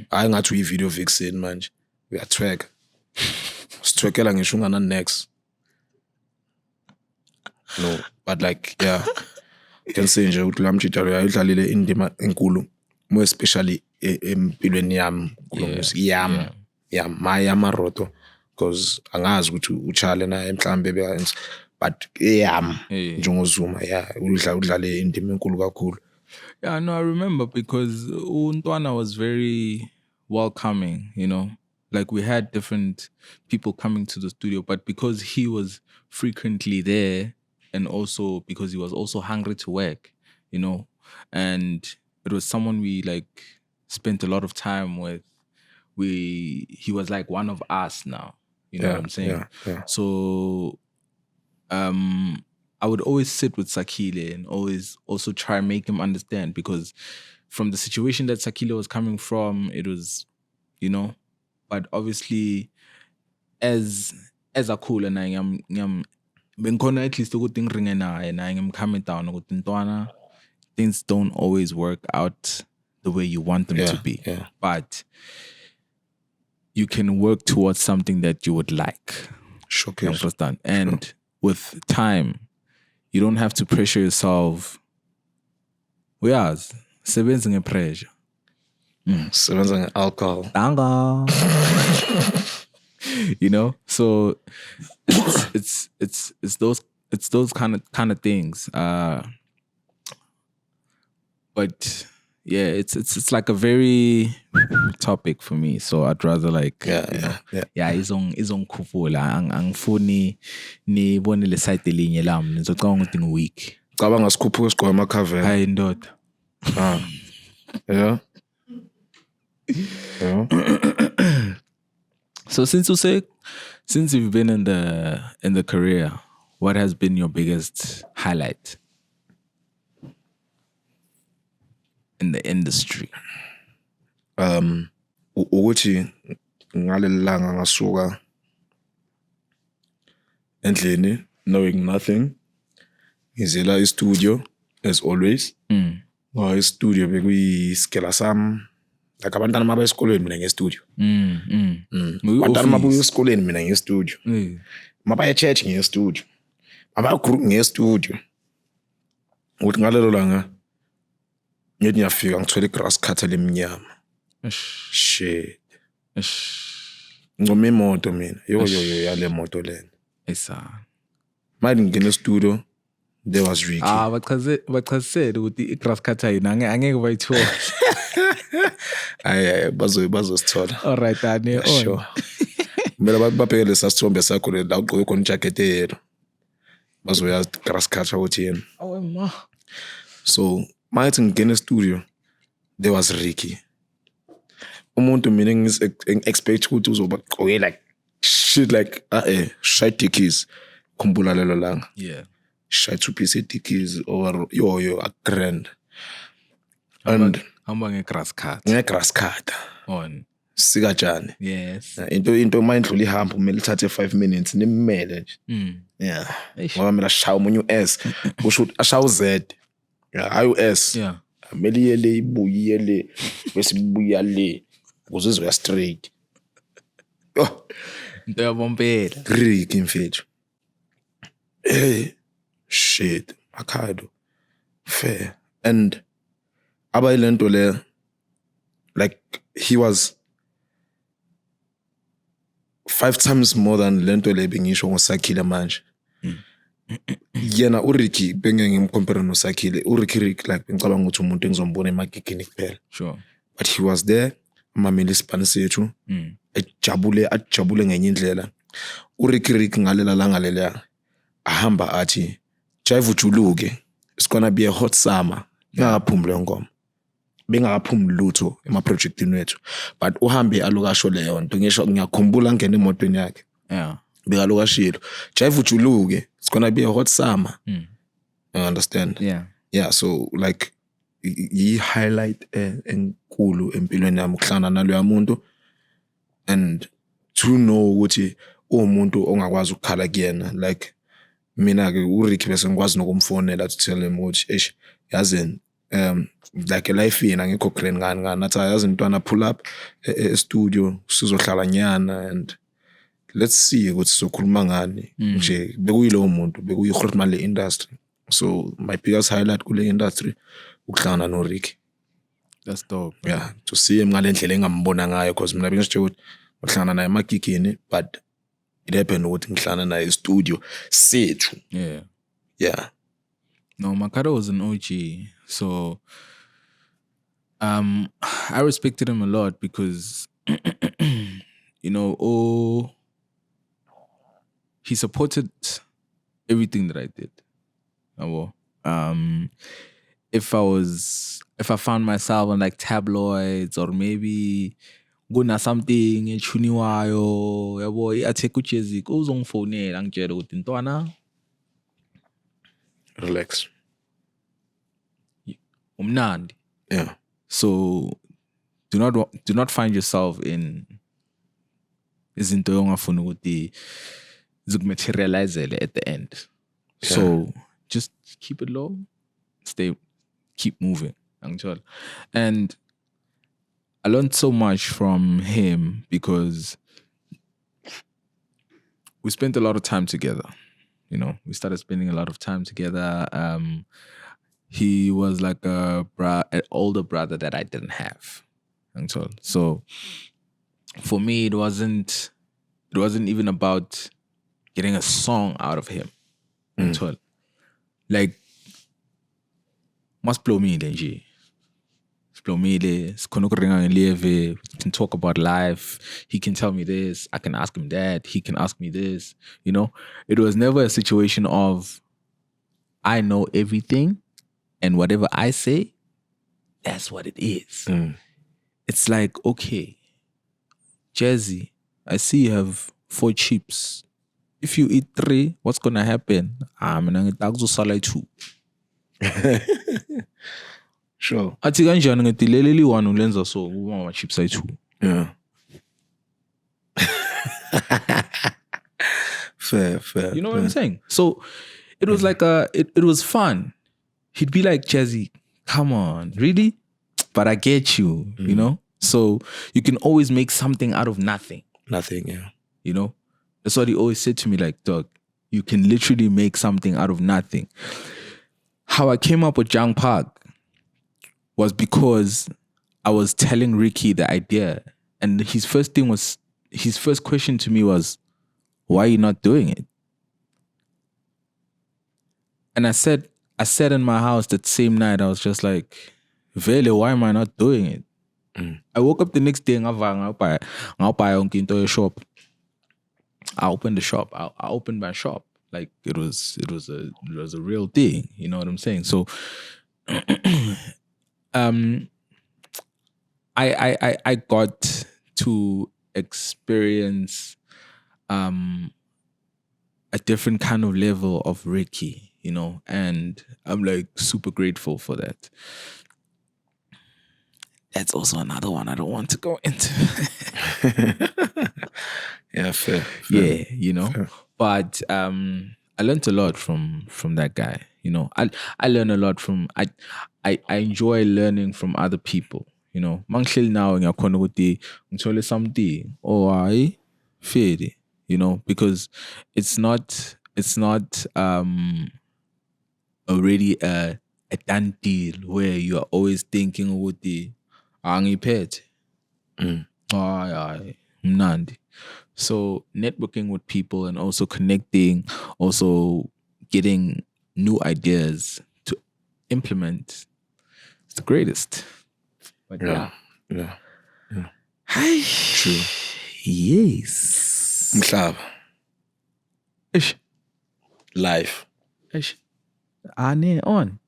hayi ngathi uyi-video vixen manje uyatweka sitwekela ngisho ungana-next. No, but like yeah, you can say nje ukuthi lamtshitshalo yayidlalile indima enkulu, more especially empilweni yami my amaroto, because angazi ukuthi uchale naye mhlambe beyenza, but njengozuma udlale indima enkulu kakhulu. Yeah, no, I remember because Untwana was very welcoming, you know. Like we had different people coming to the studio, but because he was frequently there, and also because he was also hungry to work, you know, and it was someone we like spent a lot of time with. He was like one of us now, you know what I'm saying? Yeah. So I would always sit with Sakile and always also try and make him understand, because from the situation that Sakile was coming from, it was, you know, but obviously as a cool and I'm benkhona at least ukuthi ngiringe naye naye ngimkhame down ukuthi Ntwana, things don't always work out the way you want them to be, but you can work towards something that you would like. Sure. Understand? And with time, you don't have to pressure yourself. Uyazi, sebenza ngepressure. Sebenza nge-alcohol. Tanga. You know? So it's those kind of things. But yeah, it's like a very topic for me. So I'd rather like izongikhuphula angifuni nibone le side elinye lami ngizocabanga ukuthi ngiweak. Cabanga sikhuphuke sigqoka ama-cover. Hayi ndoda. Yeah. So since you've been in the career, what has been your biggest highlight in the industry? Ukuthi ngalelanga ngasuka endlini knowing nothing, ngizela istudio as always. Istudio bekuyisikela sami, like abantwana mabe esikolweni mina ngestudio. Abantwana mabuya esikolweni mina ngestudio. Mabaya church ngestudio. Mabaya group ngestudio. Ukuthi ngalelo langa ngithi ngiyafika ngithole grass cutter lemnyama. Shit. Ngome imoto mina. Yo yale moto lena. Esa. Manje ngene studio, there was Ricky. Bachazisela ukuthi i-grass cutter yini angeke bayithola. Ayi bazosithola. All right, Dani. Sure. Mina babheke lesasithombe sakho la ugqoke khona ijacket eyelo. Bazoyazi grass cutter ukuthi yena. Oh ma. So manje ngene studio, there was Ricky. Umuntu mina ngis-expect ukuthi uzobagqoke like shit, like shy dickies khumbula lelo langa. Yeah. Shy two-piece dickies or yo a grand. And hamba nge-grass cut. Nge-grass cutter. On. Sikajani. Yes. Into mindlula ihamba kumele ithathe 5 minutes nimmele nje. Yeah. Ngoba mina shawa umunye u-S. Kusho ukuthi ashawa u-Z. Yeah, hayi u-S. Yeah. Ameli yele ibuyele bese ibuya le ukuze izoya straight. Into yabompela. Ricky mfethu. Hey, shit. Akado. Fair. And abayilento le, like he was 5 times more than lento le bengisho ngosakile manje. Yena uRicky benge ngimcompare noSakile. uRicky like ngicabanga ukuthi umuntu engizombona emagigini kuphela. Sure. but he was there mamele isipani sethu ajabule ngenye indlela Rick ngalela langa leleya ahamba athi jive ujuluke it's gonna be a hot summer ngakaphumi le ngoma bengakaphumi lutho emaprojectini wethu but uhambe alokasho leyo nto ngisho ngiyakhumbula ngene emotweni yakhe bekalokashilo jive ujuluke it's gonna be a hot summer you understand yeah so like yi highlight enkulu empilweni yami ukuhlangana naloya muntu and to know ukuthi umuntu ongakwazi ukukhala kuyena like mina ke uRick bese ngikwazi nokumfonela to tell him ukuthi yazini like life yena ngikho grand ngani nathi yazi intwana pull up e-studio sizohlala nyana and let's see ukuthi sokhuluma ngani nje bekuyilo muntu bekuyihorma le industry so my biggest highlight kule industry ukuhlangana noRick. That's dope. Yeah, to see him ngalendlela engambona ngayo because mina bengisho ukuthi uhlangana naye emagigini but it happened ukuthi ngihlangana naye e-studio sethu. Yeah. No, Makado was an OG. So I respected him a lot because you know, he supported everything that I did. If I found myself on like tabloids or maybe guna something echuniwayo yabo iathe Jazziq uzongifonela ngitshela ukuthi ntwana relax umnandi. Yeah. So do not find yourself in izinto yongafuna ukuthi zikumaterializele at the end. Yeah. So just keep it low, keep moving. And I learned so much from him because we spent a lot of time together. You know, we started spending a lot of time together. He was like an older brother that I didn't have. So for me, it wasn't even about getting a song out of him. Like, must blow me then, we can talk about life. He can tell me this. I can ask him that. He can ask me this. You know, it was never a situation of I know everything and whatever I say, that's what it is. It's like, okay, Jazzy, I see you have 4 chips. If you eat 3, what's going to happen? I'm going to salad 2. Sure. Athi kanjani ngithi leli one ulenza so uma chips ayi2. Yeah. Fair. You know what I'm saying? So it was like it was fun. He'd be like, Jazzy, come on, really? But I get you, you know? So you can always make something out of nothing. Nothing, yeah. You know? That's what he always said to me, like, dog, you can literally make something out of nothing. How I came up with Young Park was because I was telling Ricky the idea. And his first question to me was, why are you not doing it? And I said in my house that same night, I was just like, Vele, why am I not doing it? I woke up the next day and I shop. I opened the shop. I opened my shop. Like it was a real thing. You know what I'm saying? So I got to experience a different kind of level of Ricky, you know, and I'm like super grateful for that. That's also another one I don't want to go into. Yeah, fair. Yeah, you know. Fair. But I learned a lot from that guy. You know, I learn a lot from I enjoy learning from other people. You know, manghleli now ngiyakhona ukuthi ngithole something or I feel it, you know, because it's not already a done deal where you are always thinking ukuthi angiphethe. Ay mnandi. So networking with people and also connecting, also getting new ideas to implement is the greatest. But yeah. Yeah. Hi. True. Yes. Mhlaba. Ish. Life. Ish. On.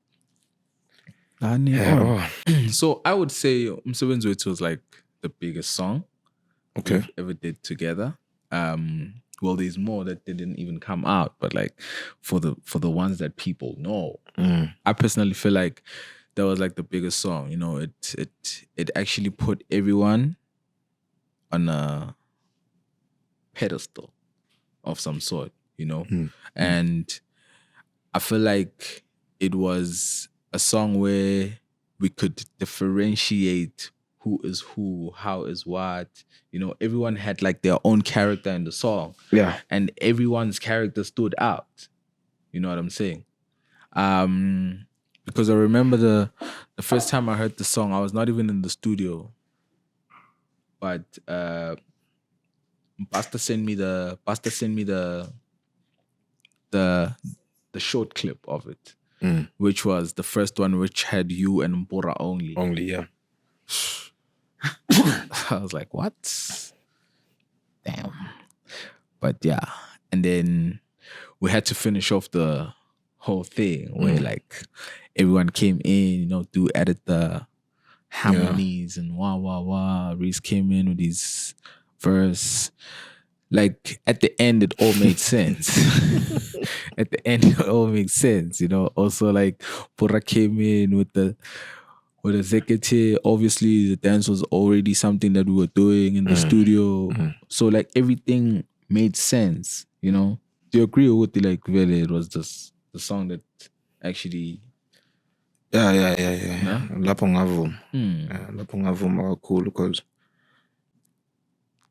So I would say Umsebenzi Wethu was like the biggest song we've ever did together. Well, there's more that didn't even come out, but like for the ones that people know, I personally feel like that was like the biggest song. You know, it actually put everyone on a pedestal of some sort, you know, and I feel like it was a song where we could differentiate who is who, how is what. You know, everyone had like their own character in the song. Yeah. And everyone's character stood out. You know what I'm saying? Because I remember the first time I heard the song, I was not even in the studio. But Pastor sent me the short clip of it. Which was the first one, which had you and Mbora only. Only, yeah. I was like, what? Damn. But yeah. And then we had to finish off the whole thing where like everyone came in, you know, to edit the harmonies and wah. Reese came in with his verse. Like at the end, it all made sense. At the end, it all makes sense, you know. Also, like Pura came in with the Zekete. Obviously, the dance was already something that we were doing in the studio. So like everything made sense, you know. Do you agree with the like really it was just the song that actually Yeah. Lapho ngavuma. Lapho ngavuma kakhulu because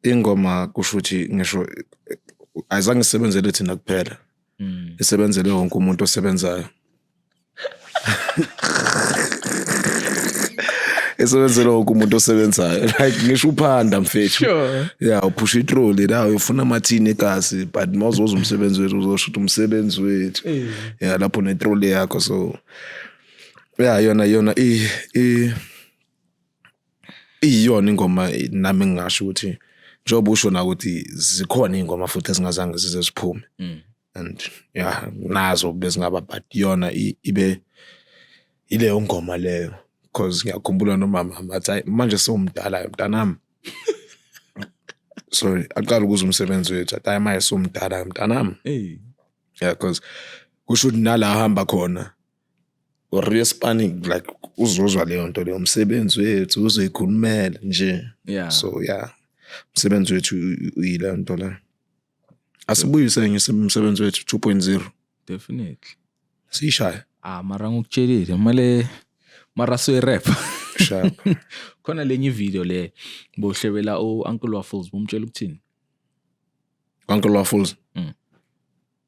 ingoma kusho ukuthi ngisho ayizange isebenzele thina kuphela. Isebenzele wonke umuntu osebenzayo. Isebenzele wonke umuntu osebenzayo. Like ngisho uphanda mfethu. Sure. Yeah, uphusha itroli la ufuna amathini egasi but mawuzoza umsebenzi wethu uzosho ukuthi umsebenzi wethu. Yeah, lapho netroli yakho so yeah yona iyona ingoma nami ngisho ukuthi njengoba usho na ukuthi zikhona ingoma futhi esingazange zize siphume. And yeah nazo bezingaba but yona ibe ile ngoma leyo because ngiyakhumbula nomama bathi manje somdala mntanami. Sorry aqala ukuza umsebenzi wethu athi manje somdala mntanami. Yeah because kusho ukuthi nala hamba khona or responding like uzozwa leyo nto leyo umsebenzi wethu uzoyikhulumela nje. So yeah umsebenzi wethu uyile nto la. Asibuyise ngisemsebenzi wethu 2.0. Definitely. Sishaya. Mara ngikutshelile male mara so rap. Sharp. Khona lenye video le bohlebela Uncle Waffles bomtshela ukuthini? Uncle Waffles.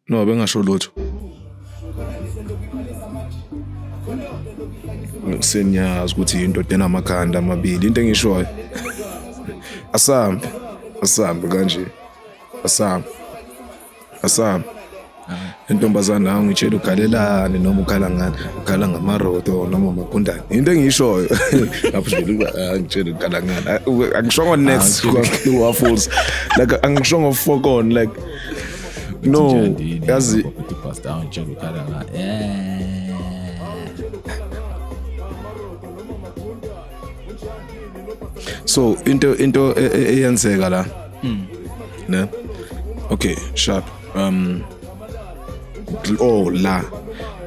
No bengasho lutho. Senyazi ukuthi into enamakhanda amabili into engishoyo. Asambe kanje. Asambe. Intombazana nawe ngitshela ugalelane noma ukhala ngani ukhala ngamaroto noma makundane into engishoyo lapho nje ngitshela ukhala ngani angishongo next Waffles like angishongo fuck on like no yazi pass down ngitshela ukhala ngani so into eyenzeka la ne okay sharp la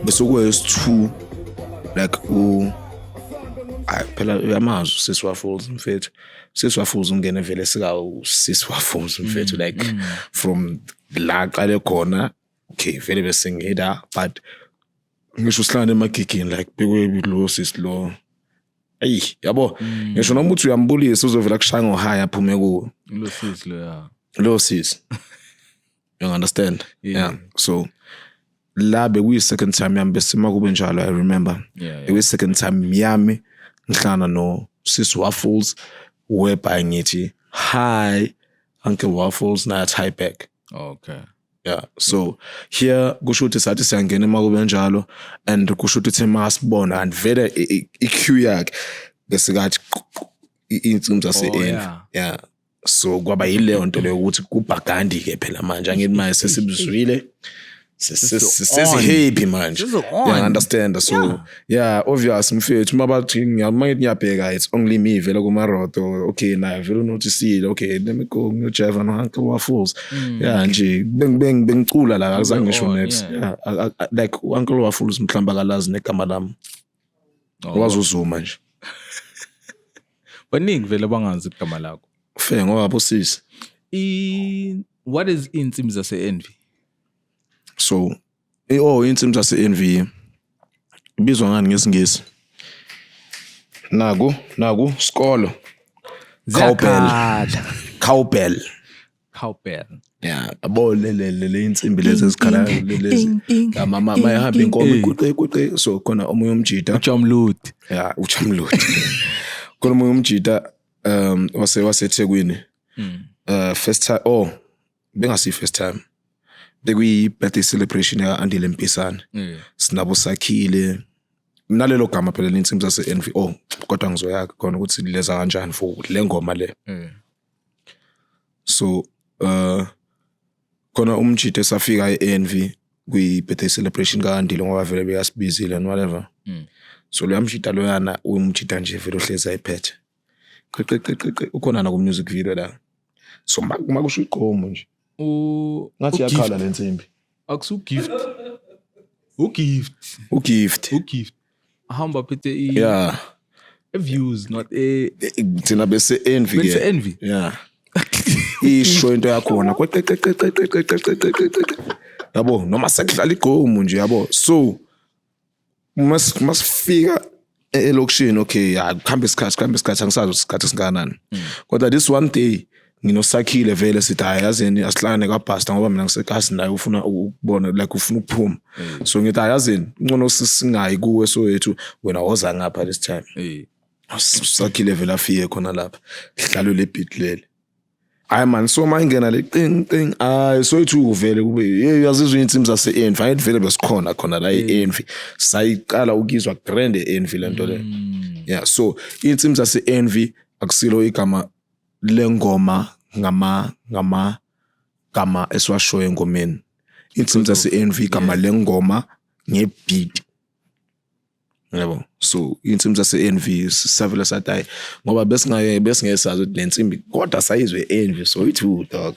bese kwes2 like phela uyamazi siswaffles mfethu siswaffles ungena vele sika siswaffles mfethu like from la qale khona okay vele bese ngida but ngisho sihlane emagigini like bekwe lo sis lo hey yabo ngisho noma uthi uyambulisa uzovela kushaya ngohigh aphume kuwo lo sis lo ya lo sis you understand yeah so la bekuyi second time yami besima kube njalo I remember it was second time yami ngihlana no sis Waffles whereby ngithi hi Uncle Waffles na hi back. Okay. Yeah so here kusho ukuthi sathi siyangena emakube njalo and kusho ukuthi masibona and vele iQ yakhe bese kathi insimbi zase-envy. Yeah. So kwaba yileyo nto leyo ukuthi kubhagandi ke phela manje angithi manje sesibizwile sesi-happy manje. Yeah, understand. So yeah, obvious mfethu mabathi ngiyabheka it's only me vele kumaroto. Okay, naye vele unoticile. Okay, let me go ngiyojiva no-Uncle Waffles. Yeah, nje bengicula la akuzange ngisho next. Yeah, like Uncle Waffles mhlamba kalazi negama lami. Wazi uZuma nje. Baningi vele bangazi igama lakho. Fe ngoba bosisi. What is insimbi zase-envy? So insimbi zase-envy ibizwa ngani ngesingisi? Naku skolo. Cowbell. Yeah, abo le insimbi lezi ezikhala lezi. Mama mayahamba inkomo iquqe so khona omunye umjita. Uchamludi. Yeah, uchamludi. Khona omunye umjita waseThekwini. First time bengasi first time. Bekuyi birthday celebration ya Andile Mpisane. Sinabo sakhile. Nalelo gama phela insimbi zase-envy. Kodwa ngizoyaka khona ukuthi leza kanjani for le ngoma le. So khona umjita esafika e-envy kwi birthday celebration kaAndile ngoba vele beyasibizile and whatever. So lo mjita loyana umjita nje vele ohleza iphethe. Ukhona na ku music video la. So makusho iqomo nje. Ngathi yakhala le nsimbi. Akusu gift. Ugift. Ahamba phethe yeah. Views not a thina bese envy. Bese envy. Yeah. Isho into yakhona. Yabo noma sekudlala iqomo nje yabo. So must figure elokishini okay kuhamba isikhathi angisazi isikhathi singanani. Kodwa this one day nginosakhile vele sithi ayazini asihlane kaPastor ngoba mina ngisekasi naye ufuna ukubona like ufuna ukuphuma. So ngithi ayazini ngcono sisingayi kuwe soyethu wena woza ngapha this time. Sakhile vele afike khona lapha. Sihlalo le beat lele. Hayi man so mangena le ting soyethu vele kube yazizwe insimbi zase-envy ayithi vele besikhona khona la i-envy sayiqala ukizwa grand envy lento le. Yeah, so insimbi zase-envy akusilo igama lengoma gama esiwashoyo engomeni. Insimbi zase-envy igama lengoma ngebeat. Yabo. So insimbi zase-envy savela sathi ngoba besingesazi ukuthi lensimbi kodwa sayizwe envy so ithu dog.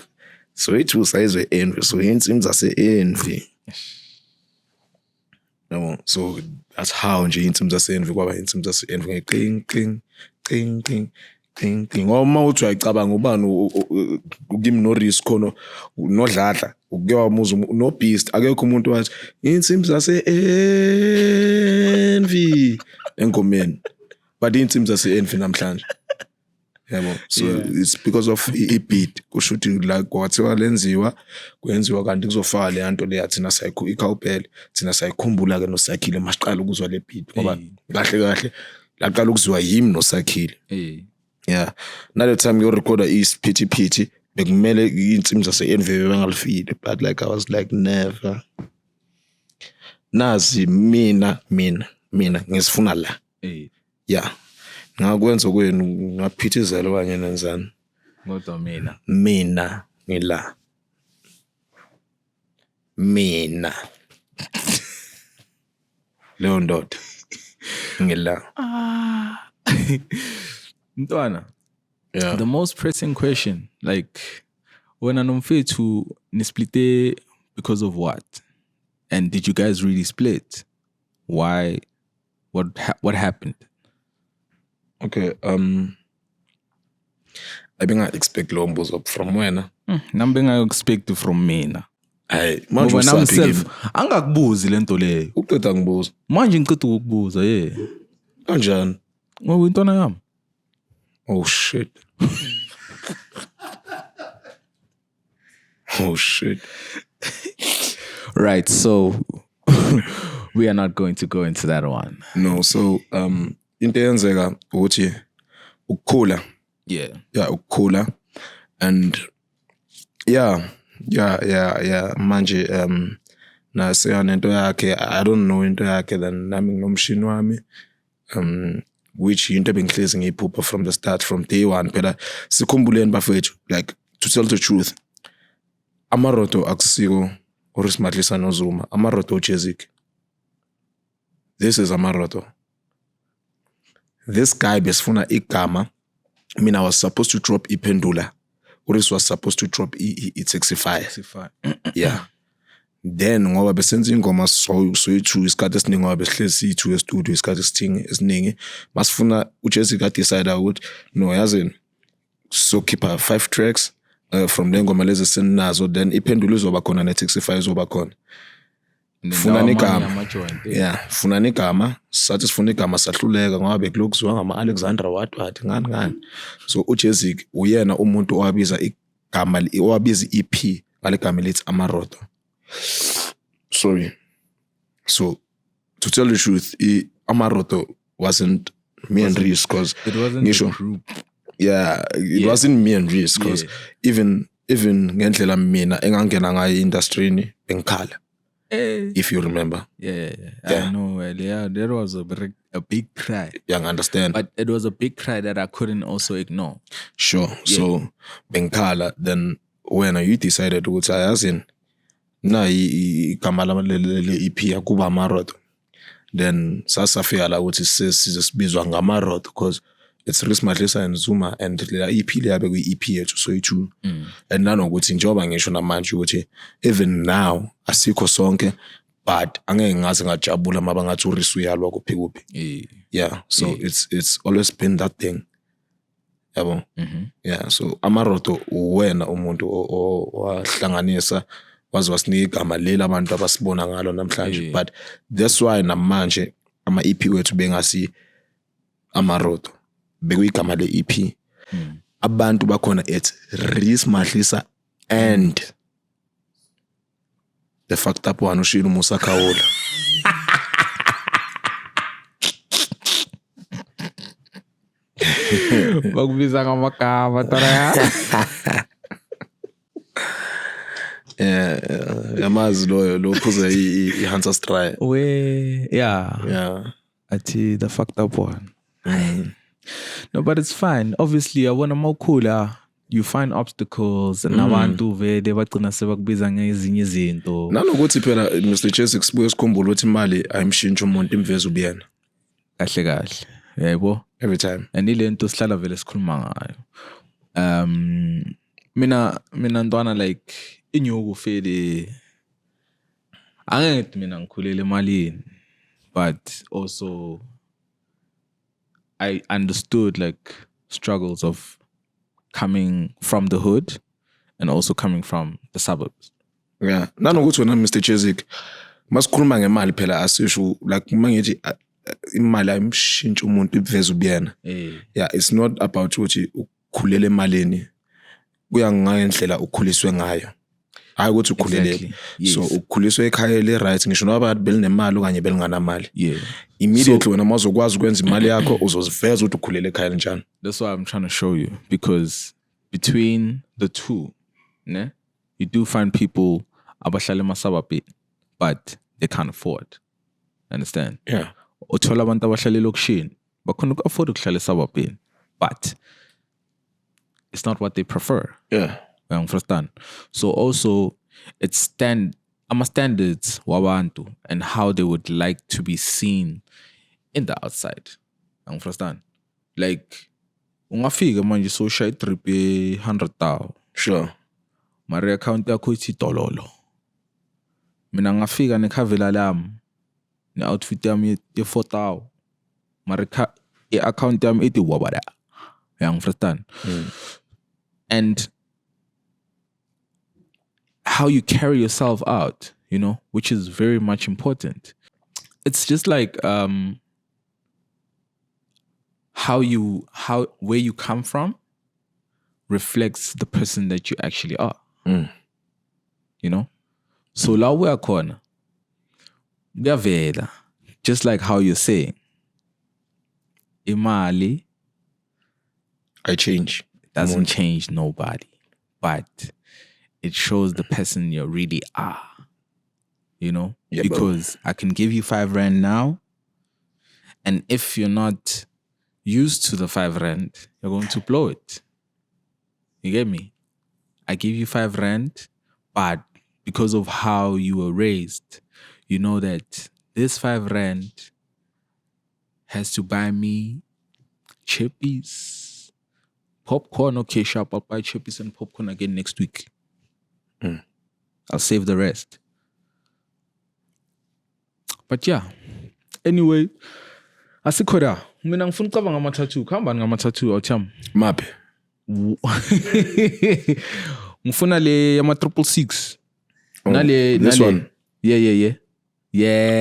So ithu sayizwe envy so insimbi zase-envy. Yabo. So that's how nje insimbi zase-envy kwaba insimbi zase-envy cling. Ngoma uthi uyacabanga ubani ukimi no risk khona nodladla ukuyewa muzu no beast akekho umuntu wathi insimbi zase-envy engomeni but insimbi zase-envy namhlanje. Yabo. So it's because of i-beat kusho ukuthi like kwathiwa lenziwa kwenziwa kanti kuzofaka le nto leya thina i-cowbell thina sayikhumbula ke nosakhile masiqala ukuzwa le beat ngoba kahle laqala ukuzwa yimi nosakhile. Yeah. Another time you record Spitz bekumele insimbi zase-envy bengalifile but like I was like never. Nazi mina ngisifuna la. Yeah. Ngakwenza kwenu ngaphithizela kanye nenzani. Kodwa mina ngila. Leyo ndoda ngila. Ntwana. Yeah. The most pressing question, like when anomfethu nisplite because of what? And did you guys really split? Why? What happened? Okay, I think I expect lo mbuzo from wena. Nambe I expect from mina. Hey, manje usaphike. Angakubuzi lento leyo. Uqeda ngibuza. Manje ngicela ukubuza, Kanjani? Ngoba intwana yami. Oh shit. Right, so we are not going to go into that one. No, so into eyenzeka ukuthi ukukhula. Yeah, ukukhula and manje nase into yakhe I don't know into yakhe then nami nginomshini wami which into bengihlezi ngiyiphupha from the start, from day one. Phela sikhumbuleni bafethu, like, to tell the truth, amaroto akusiko uRismatlisa noZuma, amaroto Jazziq. This is amaroto. This guy besifuna igama. I mean, I was supposed to drop ipendula. Uris was supposed to drop i-Taxify. Yeah. Then ngoba besenza ingoma soyi-2 isikhathi esiningi ngoba besihlezi i-2 e-studio isikhathi esiningi masifuna uJazziq decide ukuthi no yazini sokhipha 5 tracks from le ngoma lezi esinazo, then iphendula izoba khona ne-Taxify izoba khona. Funa negama. Yeah, funa negama. Sathi sifuna igama sahluleka ngoba bekulokuzwa ngama-Alexandra what ngani. So uJazziq uyena umuntu owabiza igama, owabiza i-EP ngale gama lithi amaroto. Sorry. So to tell the truth, amaroto wasn't me and Reese, because it wasn't the group. Yeah, it wasn't me and Reese, because even ngendlela mina engangena ngayo industry bengikhala. If you remember. Yeah. I know. There was a big cry. Yeah, I understand. But it was a big cry that I couldn't also ignore. Sure. Yeah. So, Benkala, then when you decided to say, as in, na kamala le EP akuba amaroto, then sasafiyala ukuthi sizibizwa ngamaroto, because it's Rismatlisa and Zuma, and the EP le yabe kwi EP yethu soyi-2. And nanokuthi njengoba ngisho namanje ukuthi even now asikho sonke, but angeke ngaze ngajabula maba ngathi uRis uyalwa kuphi. Yeah, so it's always been that thing. Yabo. Yeah, so amaroto wena umuntu owahlanganisa waze wasinika igama leli abantu abasibona ngalo namhlanje. But that's why namanje ama EP wethu bengasi amaroto, bekuyigama le EP. Abantu bakhona at Rismatlisa and the fucked up one ushilo Musa Kaola. Bakubiza ngamagama tara. Yamazi lo phuza iHunter Stry. Yeah. Ati the fucked up one. No, but it's fine. Obviously, I want more cooler. You find obstacles and abantu vele bagcina sebakubiza ngezinye izinto. Nanokuthi phela Mr. Jazziq sibuye sikhumbule ukuthi imali ayimshintsha umuntu imveza ubiyena. Kahle. Yebo. Every time. And ilento sihlala vele sikhuluma ngayo. Mina ntwana like inyuku fele angithi mina ngikhulele emalini, but also I understood like struggles of coming from the hood and also coming from the suburbs. Yeah. Nanokuthi wena Mr. Jazziq masikhuluma ngemali phela asisho like mangithi imali ayimshintsha umuntu iveza ubiyena. Yeah, it's not about ukuthi ukhulele emalini. Kuya ngendlela ukhuliswe ngayo. Hayi ukuthi ukhulele. So ukhuliswe ekhaya le right, ngisho noba belinemali okanye belinganamali. Immediately when amazokwazi ukwenza imali yakho uzoziveza ukuthi ukhulele ekhaya njani. That's what I'm trying to show you, because between the two, you do find people abahlala emasababhini, but they can't afford. Understand? Yeah. Uthola abantu abahlala elokishini bakhona uku-afford ukuhlala esababhini, but it's not what they prefer. Yeah. Understand? So also it's standards wabantu and how they would like to be seen in the outside. Understand? Like ungafika manje social trip 100,000. Sure. Mari account yakho ithi dololo. Mina ngafika nekhavela lami ne-outfit yami ye-4,000. Mari account yami ithi wabada. Understand? And how you carry yourself out, which is very much important. It's just like where you come from reflects the person that you actually are. So la we are corner. Just like how you're saying, imali, I change. It doesn't change nobody, but it shows the person you really are. Because I can give you 5 rand now, and if you're not used to the 5 rand, you're going to blow it. You get me? I give you 5 rand, but because of how you were raised, you know that this 5 rand has to buy me chippies, popcorn. Okay, sharp. I'll buy chippies and popcorn again next week. I'll save the rest. But yeah. Anyway, asikhoda. Mina ngifuna ucabanga ama-tattoo. Khamba ngama-tattoo awuthami. Maphi? Ngifuna le yama 666. This one. Yeah.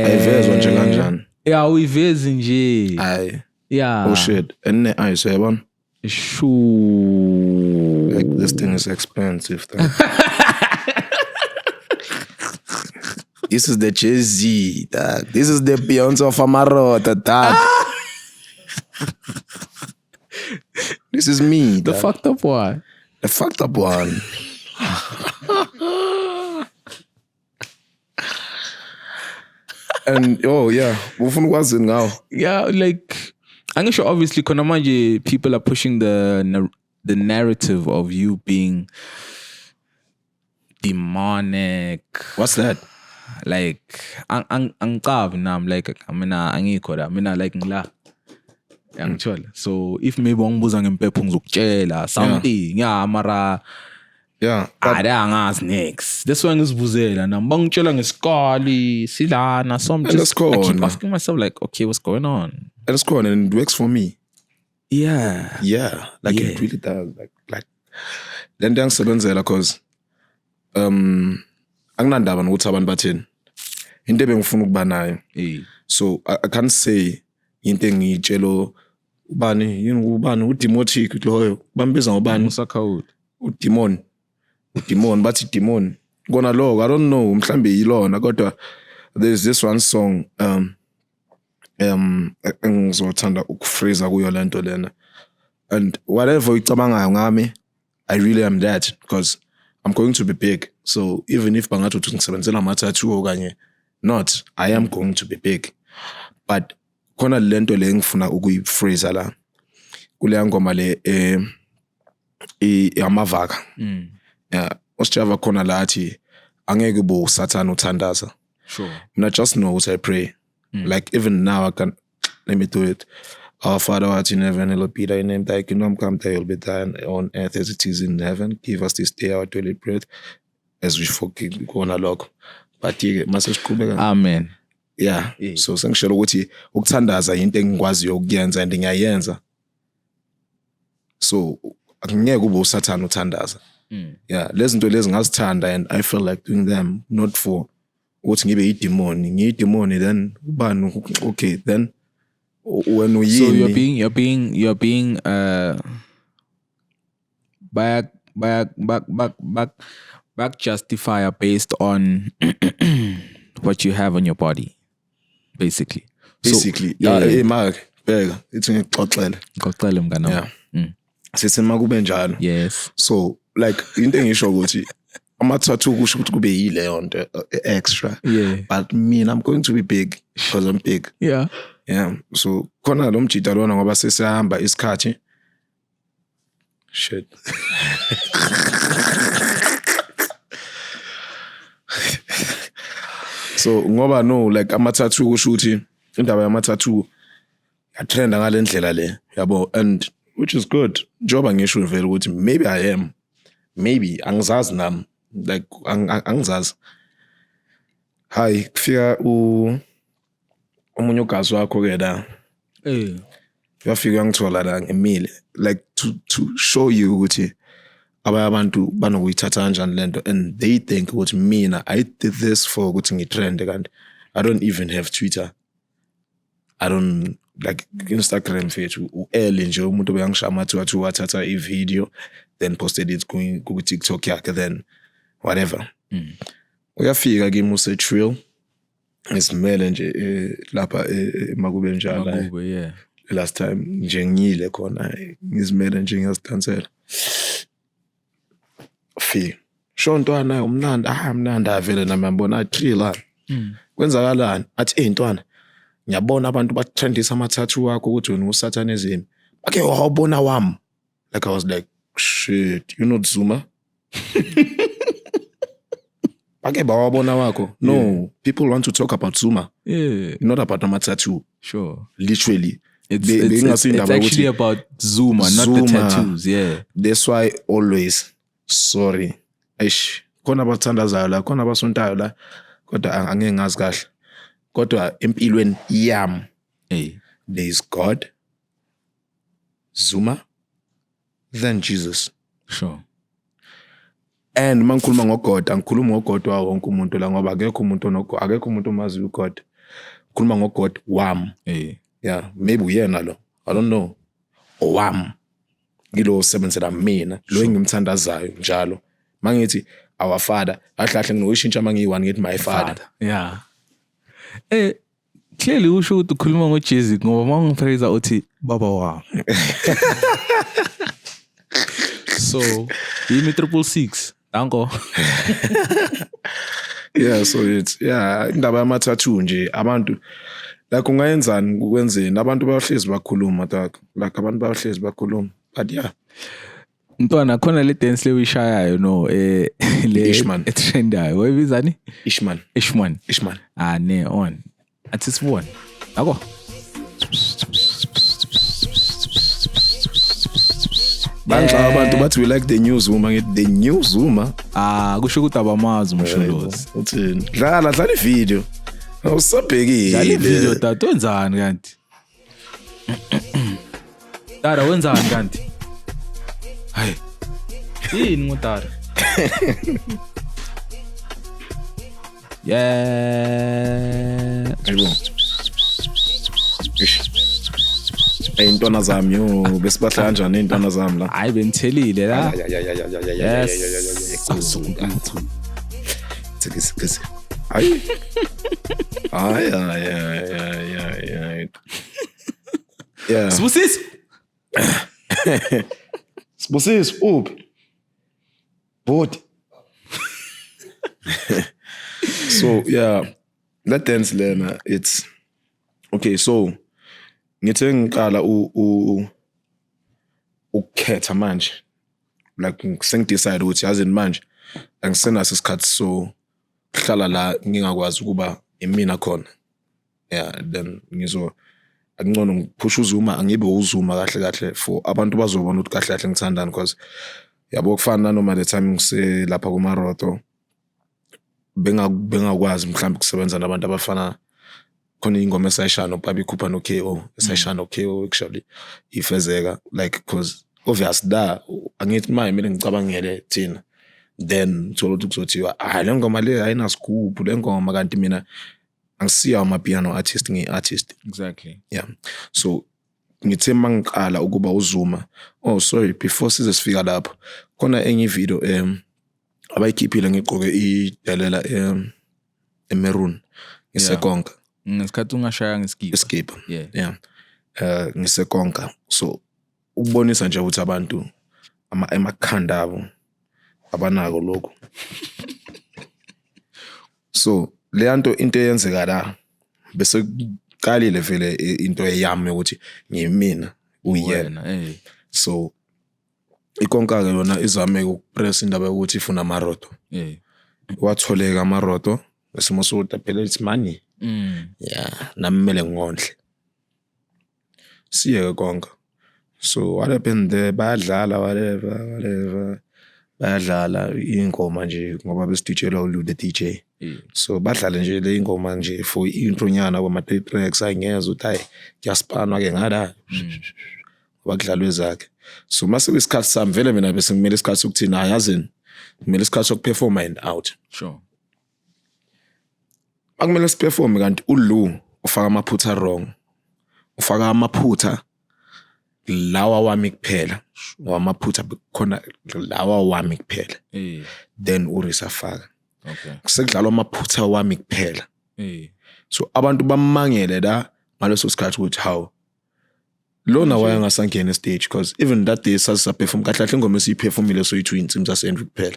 Ayivezwa nje kanjani? Yeah, uyivezi nje. Aye. Yeah. Oh shit. And I say one. Sure. Like this thing is expensive. This is the Jazziq, dog. This is the Beyonce of Amaroto, dog. This is me, The dog. fucked up one. The fucked up one. And yeah, ufuna ukwazi ngawo. Yeah, like angisho obviously khona manje people are pushing the narrative of you being demonic. What's that? Like angqavi nami like mina angikho la mina like ngila. Angithola. So if maybe wangibuza ngempepho ngizokutshela something. Yeah, mara Yeah. But angazi next. This one ngizibuzela nami bangitshela ngesikali silana so I'm And that's just I keep cool. asking myself like okay, what's going on? and it's cool and it works for me. Yeah. Yeah. Like Yeah. it really does. Like then ngiyangisebenzela cause anginandaba nokuthi abantu bathini. Into ebengifuna ukuba nayo. So I can't say into engiyitshelo ubani yini ubani uDemotic loyo bambiza ngobani Usakhawula. udemon bathi demon kona lo I don't know mhlambe yilona kodwa there's this one song engizothanda ukuphrase kuyo lento lena and whatever uyicabangayo ngami I really am that because I'm going to be big. So even if bangathi uthi ngisebenzela ama-tattoo okanye not, I am going to be big. But khona lento le ngifuna ukuyiphrase la kule ngoma le amavaka. Yeah, usijava khona lathi angeke bo usathana uthandaza. Sure. Not just know what I pray. Like even now I can let me do it. Our Father who art in heaven, hallowed be thy name, thy kingdom come, thy will be done on earth as it is in heaven. Give us this day our daily bread as we forgive kona lokho. But mase siqhubeka. Amen. Yeah. So sengishelo ukuthi ukuthandaza into engikwaziyo ukuyenza and ngiyayenza. So angeke ube usathana uthandaza. Yeah, lezi zinto lezi ngazithanda and I feel like doing them not for ukuthi ngibe idemon. Ngiyidemon then ubani okay then when we So you're being back justifier based on what you have on your body, basically. Yeah, Mark bheka ithi ngixoxele. Ngixoxele mngana. Yeah. Sithi makube njalo. Yes. So like into engisho ukuthi ama-tattoo kusho ukuthi kube yileyo nto extra. Yeah. But me I'm going to be big because I'm big. Yeah. Yeah. So khona lo mjita lona ngoba sesihamba isikhathi. Shit. So ngoba no like ama-tattoo kusho ukuthi indaba yama-tattoo yatrenda ngale ndlela le yabo and which is good. Njoba ngisho vele ukuthi maybe I am. Maybe angizazi nami like angizazi. Hi kufika umunye ugazi wakho ke la. Yafika ngithola la ngemile like to show you ukuthi abanye abantu banokuyithatha kanjani lento and they think ukuthi mina I did this for ukuthi ngitrend kanti I don't even have Twitter. I don't like Instagram fethu uele nje umuntu beyangisha tattoo wathatha i-video then posted it ku TikTok yakhe then whatever. Uyafika kimi usetrill ngisimele nje lapha makube njalo. Makube, yeah. Last time nje ngile khona ngizimele nje ngiyazidansela. Shontwana umnanda mnanda vele nami ngibona atrilla. Kwenzakalani? Athi ntwana ngiyabona abantu batrendisa ama-tattoo wakho ukuthi wena usatanism. okay, wawubona wami. Like I was like, shit, you know Zuma? Okay, bawabona wako. No, people want to talk about Zuma. Yeah. Not about my tattoo. Sure. Literally. It's actually about Zuma, not the tattoos. Yeah. That's why always, sorry. Khona abathandazayo la, khona abasontayo la, kodwa angeke ngazi kahle. Kodwa empilweni yami, there is God, Zuma, then Jesus. Sure. And mangikhuluma ngoGod, angikhulumi ngoGod wa wonke umuntu la ngoba akekho umuntu omazi uGod. Ngikhuluma ngoGod wami. Yeah, maybe uyena lo. I don't know. Owami. Ngilo sebenzela mina, lo engimthandazayo njalo. Mangithi our father, kahle nginoshintsha mangiyi-1 ngithi my father. Yeah. Clearly usho ukuthi ukhuluma ngoJazziq ngoba mangiphrase uthi baba wami. So, yimi 666. Danko. Yeah, so it's indaba yama-tattoo nje abantu like ungayenzani ukwenzeni abantu bayohlezi bakhuluma like abantu bayohlezi bakhuluma but yeah Ntwana khona le dance le uyishayayo no le Ishman etrendayo wayibizani Ishman ne on athi sibone yako Bantu abantu bathi we like the new Zuma ngithi the new Zuma kusho ukuthi abamazi umsholozi uthini dlala ivideo awusabhekile dlala ivideo tata wenzani kanti Tara wenzani kanti hayi yini ngotara yeah intwana zami yo besibahla kanjani intwana zami la hayi benithelile la yes Tsikisi hayi yeah Spitz uphi bot so yeah that dance lena it's okay so ngithe ngiqala ukhetha manje like sengidecide ukuthi yazini manje angisenaso isikhathi so kuhlala la ngingakwazi ukuba imina khona yeah then akungcono ngiphusha uZuma angibe uZuma kahle for abantu bazobona ukuthi kahle ngithandani because yabo kufana noma the time ngiselapha kumaroto bengakwazi mhlawumbe ukusebenza nabantu abafana khona ingoma esayishana uBabi Khupha no KO esayishana no KO actually ifezeka like because obvious da angithi mina ngicabangele thina then thola ukuthi kuzothiwa le ngoma le ayina scoop le ngoma kanti mina angisiya amapiano artist ngi-artist exactly yeah so ngithe mangiqala ukuba uZuma sorry before size sifika lapho khona enye video abayikhiphile ngiqoke idelela emerun ngisekonka ngesikhathi ungashaya ngeskipa yeah ngisekonka so ukubonisa nje ukuthi abantu emakhanda abo abanako lokho so leyanto into eyenzeka la bese qalile vele into eyami ukuthi ngimina uyena so ikonka ke yona izame ukupress indaba yokuthi ifuna amaroto watholeka amaroto ngesimo sokuthi phela it's money yeah namele ngondle siye konka so what happened there badlala whatever bayadlala ingoma nje ngoba besidijela ulu the DJ so badlala nje le ingoma nje for intronyana kwama 3 tracks ayingeza uthi hayi kuyaspanwa ke ngala bakudlalwe zakhe so mase isikhathi sami vele mina bese ngimele isikhathi sokuthi na yazini ngimele isikhathi sokuperform and out sure akumele siperform kanti ulu ufaka amaphutha wrong ufaka amaphutha lawa wami kuphela wamaphutha khona lawa wami kuphela then urisafaka okay sekudlalwa amaphutha wami kuphela so abantu bamangele la ngaleso sikhathi ukuthi how lona waya ngasangena stage because even that day sasa perform kahle ingoma esiyiperformile so i2 insimbi zasendwe kuphela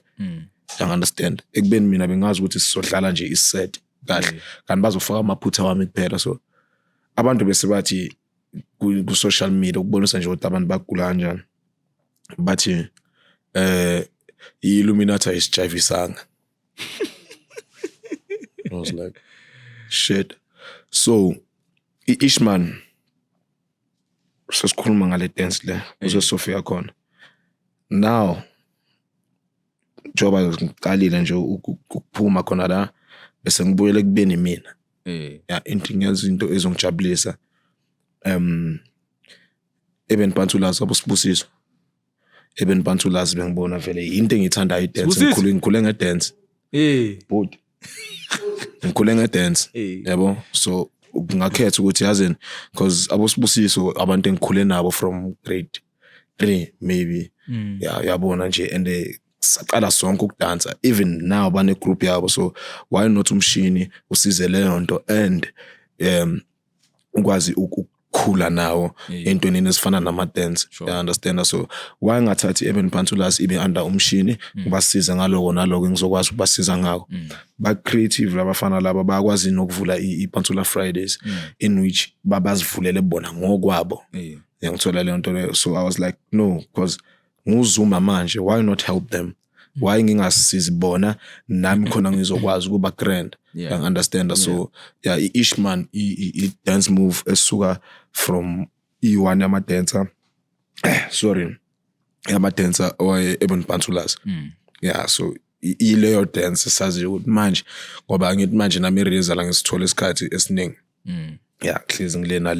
you understand ekubeni mina bengazi ukuthi sizohlala nje iset kahle kanti bazofaka amaphutha wami kuphela so abantu bese bathi ku social media ukubonisa nje ukuthi abantu bagula kanjani bathi i-Illuminati ayisijavisanga. I was like, shit. So i-Ishman sesikhuluma ngale dance le uze Sophia khona. Now njoba ngiqalile nje ukuphuma khona la bese ngibuyele kubeni mina. Ya into ezongijabulisa. Eben Pantulazi abosibusiso. Eben Pantulazi bengibona vele into engiyithandayo i-dance ngikhule nge-dance. But ngikhule nge-dance. Yabo? So ngakhetha ukuthi yazini because abosibusiso abantu engikhule nabo from grade 3 maybe. Yabona nje and saqala sonke ukudansa even now bane group yabo so why not umshini usize leyo nto and ukwazi ukukhula nawo entweni ezifana nama dance. You understand? So why ngathathi Eben Pantulazi ibe under umshini ubasiza ngaloko naloko ngizokwazi ukubasiza ngako. Ba creative labafana laba bayakwazi nokuvula i-Pantula Fridays in which babazivulele bona ngokwabo. Ngithola le nto leyo. So I was like no because nguzuma manje why not help them? Why ngingasizi bona nami khona ngizokwazi ukuba grand. You understand? So i-Ishman i-dance move esuka from i-one yama dancer sorry yama dancer oye Eben Pantulazi. So ileyo dance sazi ukuthi manje ngoba ngithi manje nami iReza la ngisithola isikhathi esiningi. Hlezi ngilena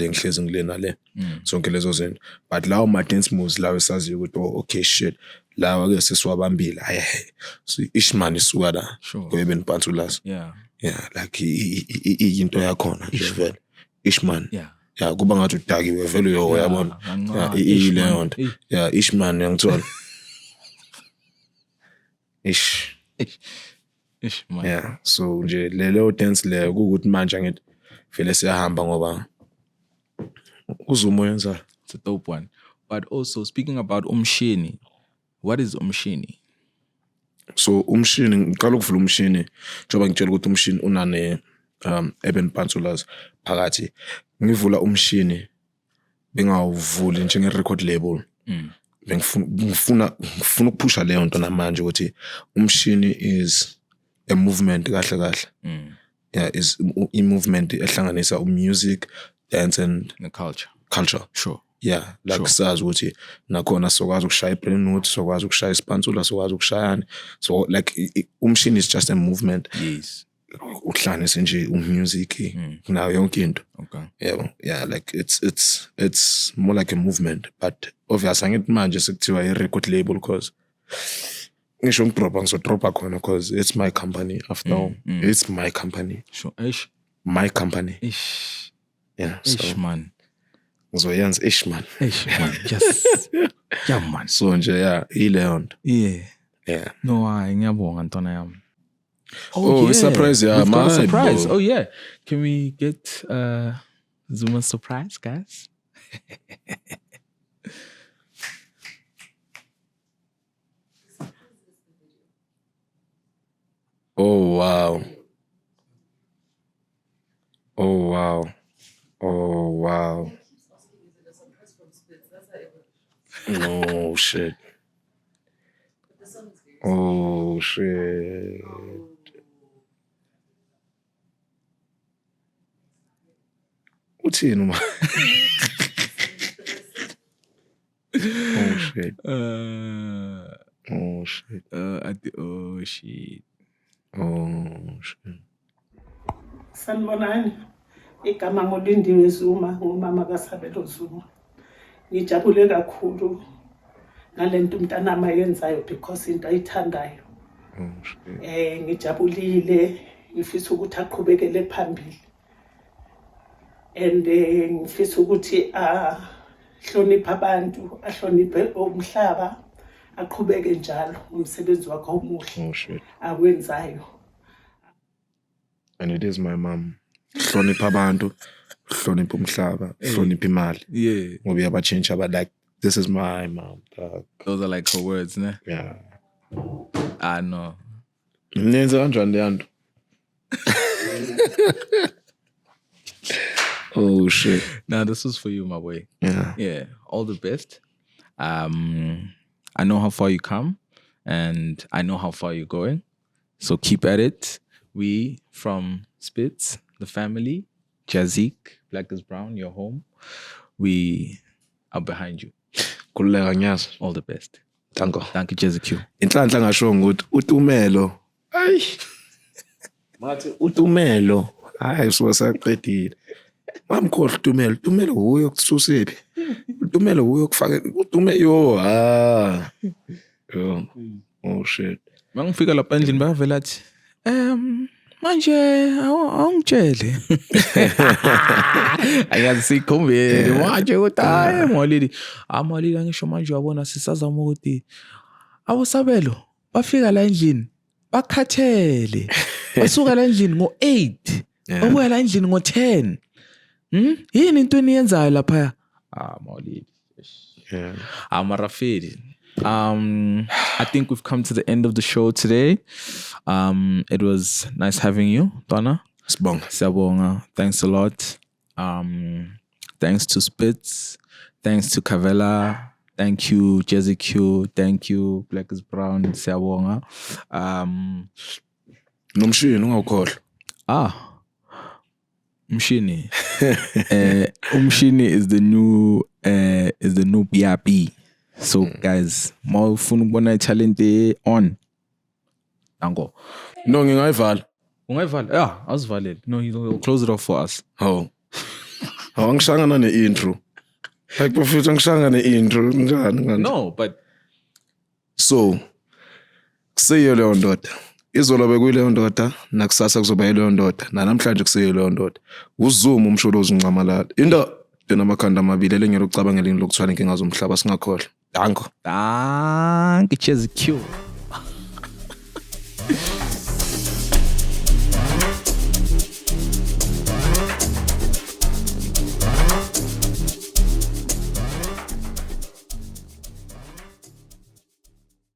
le sonke lezo zinto but lawo ma dance moves lawo esazi ukuthi okay shit lawa ke sesiwabambile so Ishman isuka la Eben Pantulazi. Like into yakhona nje vele Ishman. Kuba ngathi udakiwe vele uyo yabona. Ileyo nto. Ishman ngiyangithola. Ishman. So nje lelo dance le ukuthi manje ngithi vele siyahamba ngoba uZuma yenza. It's a dope one. But also speaking about umshini, what is umshini? So umshini ngiqala ukuvula umshini njoba ngitshela ukuthi umshini unane Eben Pantulazi phakathi. Ngivula umshini bengawuvuli njenge record label. Ngifuna ukuphusha leyo nto namanje ukuthi umshini is a movement kahle. Is a movement ehlanganisa music, dance and the culture. Sure. Like sazi ukuthi nakhona sokwazi ukushaya i-brain note, sokwazi ukushaya isipantula, sokwazi ukushayana. So like umshini is just a movement. Yes. Ukuhlanganisa nje music nayo yonke into. Okay. Like it's more like a movement but obviously angithi manje sekuthiwa i-record label because ngisho ngizodropa khona because it's my company after all. It's my company. Sure. My company. Ishman. Ngizoyenza Ishman. Yes. Man. So nje ileyo nto. No, ngiyabonga ntona yami. It's a surprise, We've got a surprise. Bro. Can we get Zuma's surprise, guys? Oh wow. No shit. Oh shit. Uthini ma? Oh shit. Sanibonani. Igama ngoLindiwe Zuma, ngumama kaSabelo Zuma. Ngijabule kakhulu ngalento umntanami ayenzayo because into ayithandayo. Ngijabulile, ngifisa ukuthi aqhubekele phambili. And ngifisa ukuthi hlonipha abantu, ahloniphe umhlaba, aqhubeke njalo umsebenzi wakhe omuhle awenzayo. And it is my mom. Hlonipha abantu, hlonipha umhlaba, hlonipha imali. Ngoba yabachange but like this is my mom. Those are like her words, ne? Yeah. I know. Nenza kanjani le nto? Oh shit. Now this was for you, my boy. Yeah. All the best. I know how far you come, and I know how far you're going. So keep at it. We from Spitz, the family, Jazziq, Black is Brown, your home. We are behind you. Kuleka nyazi. All the best. Thank you. Thank you, Jazziq. Inhlanhla ngasho ukuthi uTumelo. Hayi. Mathi uTumelo. Hayi sosaqedile. Mamkhohle uTumelo. uTumelo uyo kususephi? uTumelo uyo kufaka uTumelo yo. Oh shit. Mangifika lapha endlini bayavela athi manje awungitshele. Ayazi sikhombele manje ukuthi hayi Molidi. Molidi angisho manje uyabona sisazama ukuthi abosabelo bafika la endlini bakhathele. Basuka la endlini ngo-8. Babuya la endlini ngo-10. Yini into eniyenzayo lapha? Molidi. Yeah. Marafedi. I think we've come to the end of the show today. It was nice having you, Donna. Siyabonga. Thanks a lot. Thanks to Spitz. Thanks to Kavela. Thank you, Jazziq. Thank you, Black is Brown. Siyabonga. Nomshini ungawukhohlwa. Umshini. Umshini is the new BRB. So guys, more ufuna ukubona talent on. Dango. No, ngingayivala. Ungayivala? Yeah, awusivalele. No, he'll close it off for us. Oh. Angishangana ne-intro. Like bafisa ngishangana ne-intro njani? No, but so kuseyo leyo ndoda. Izolo bekuyileyo ndoda, nakusasa kuzoba yileyo ndoda, namhlanje kuseyo leyo ndoda. uZuma umsholozi uncamalala. Into enamakhanda amabili elengelo ucabangela lokutshwana inkinga zomhlaba singakhohlwa. Danko. Thank you, Jazziq.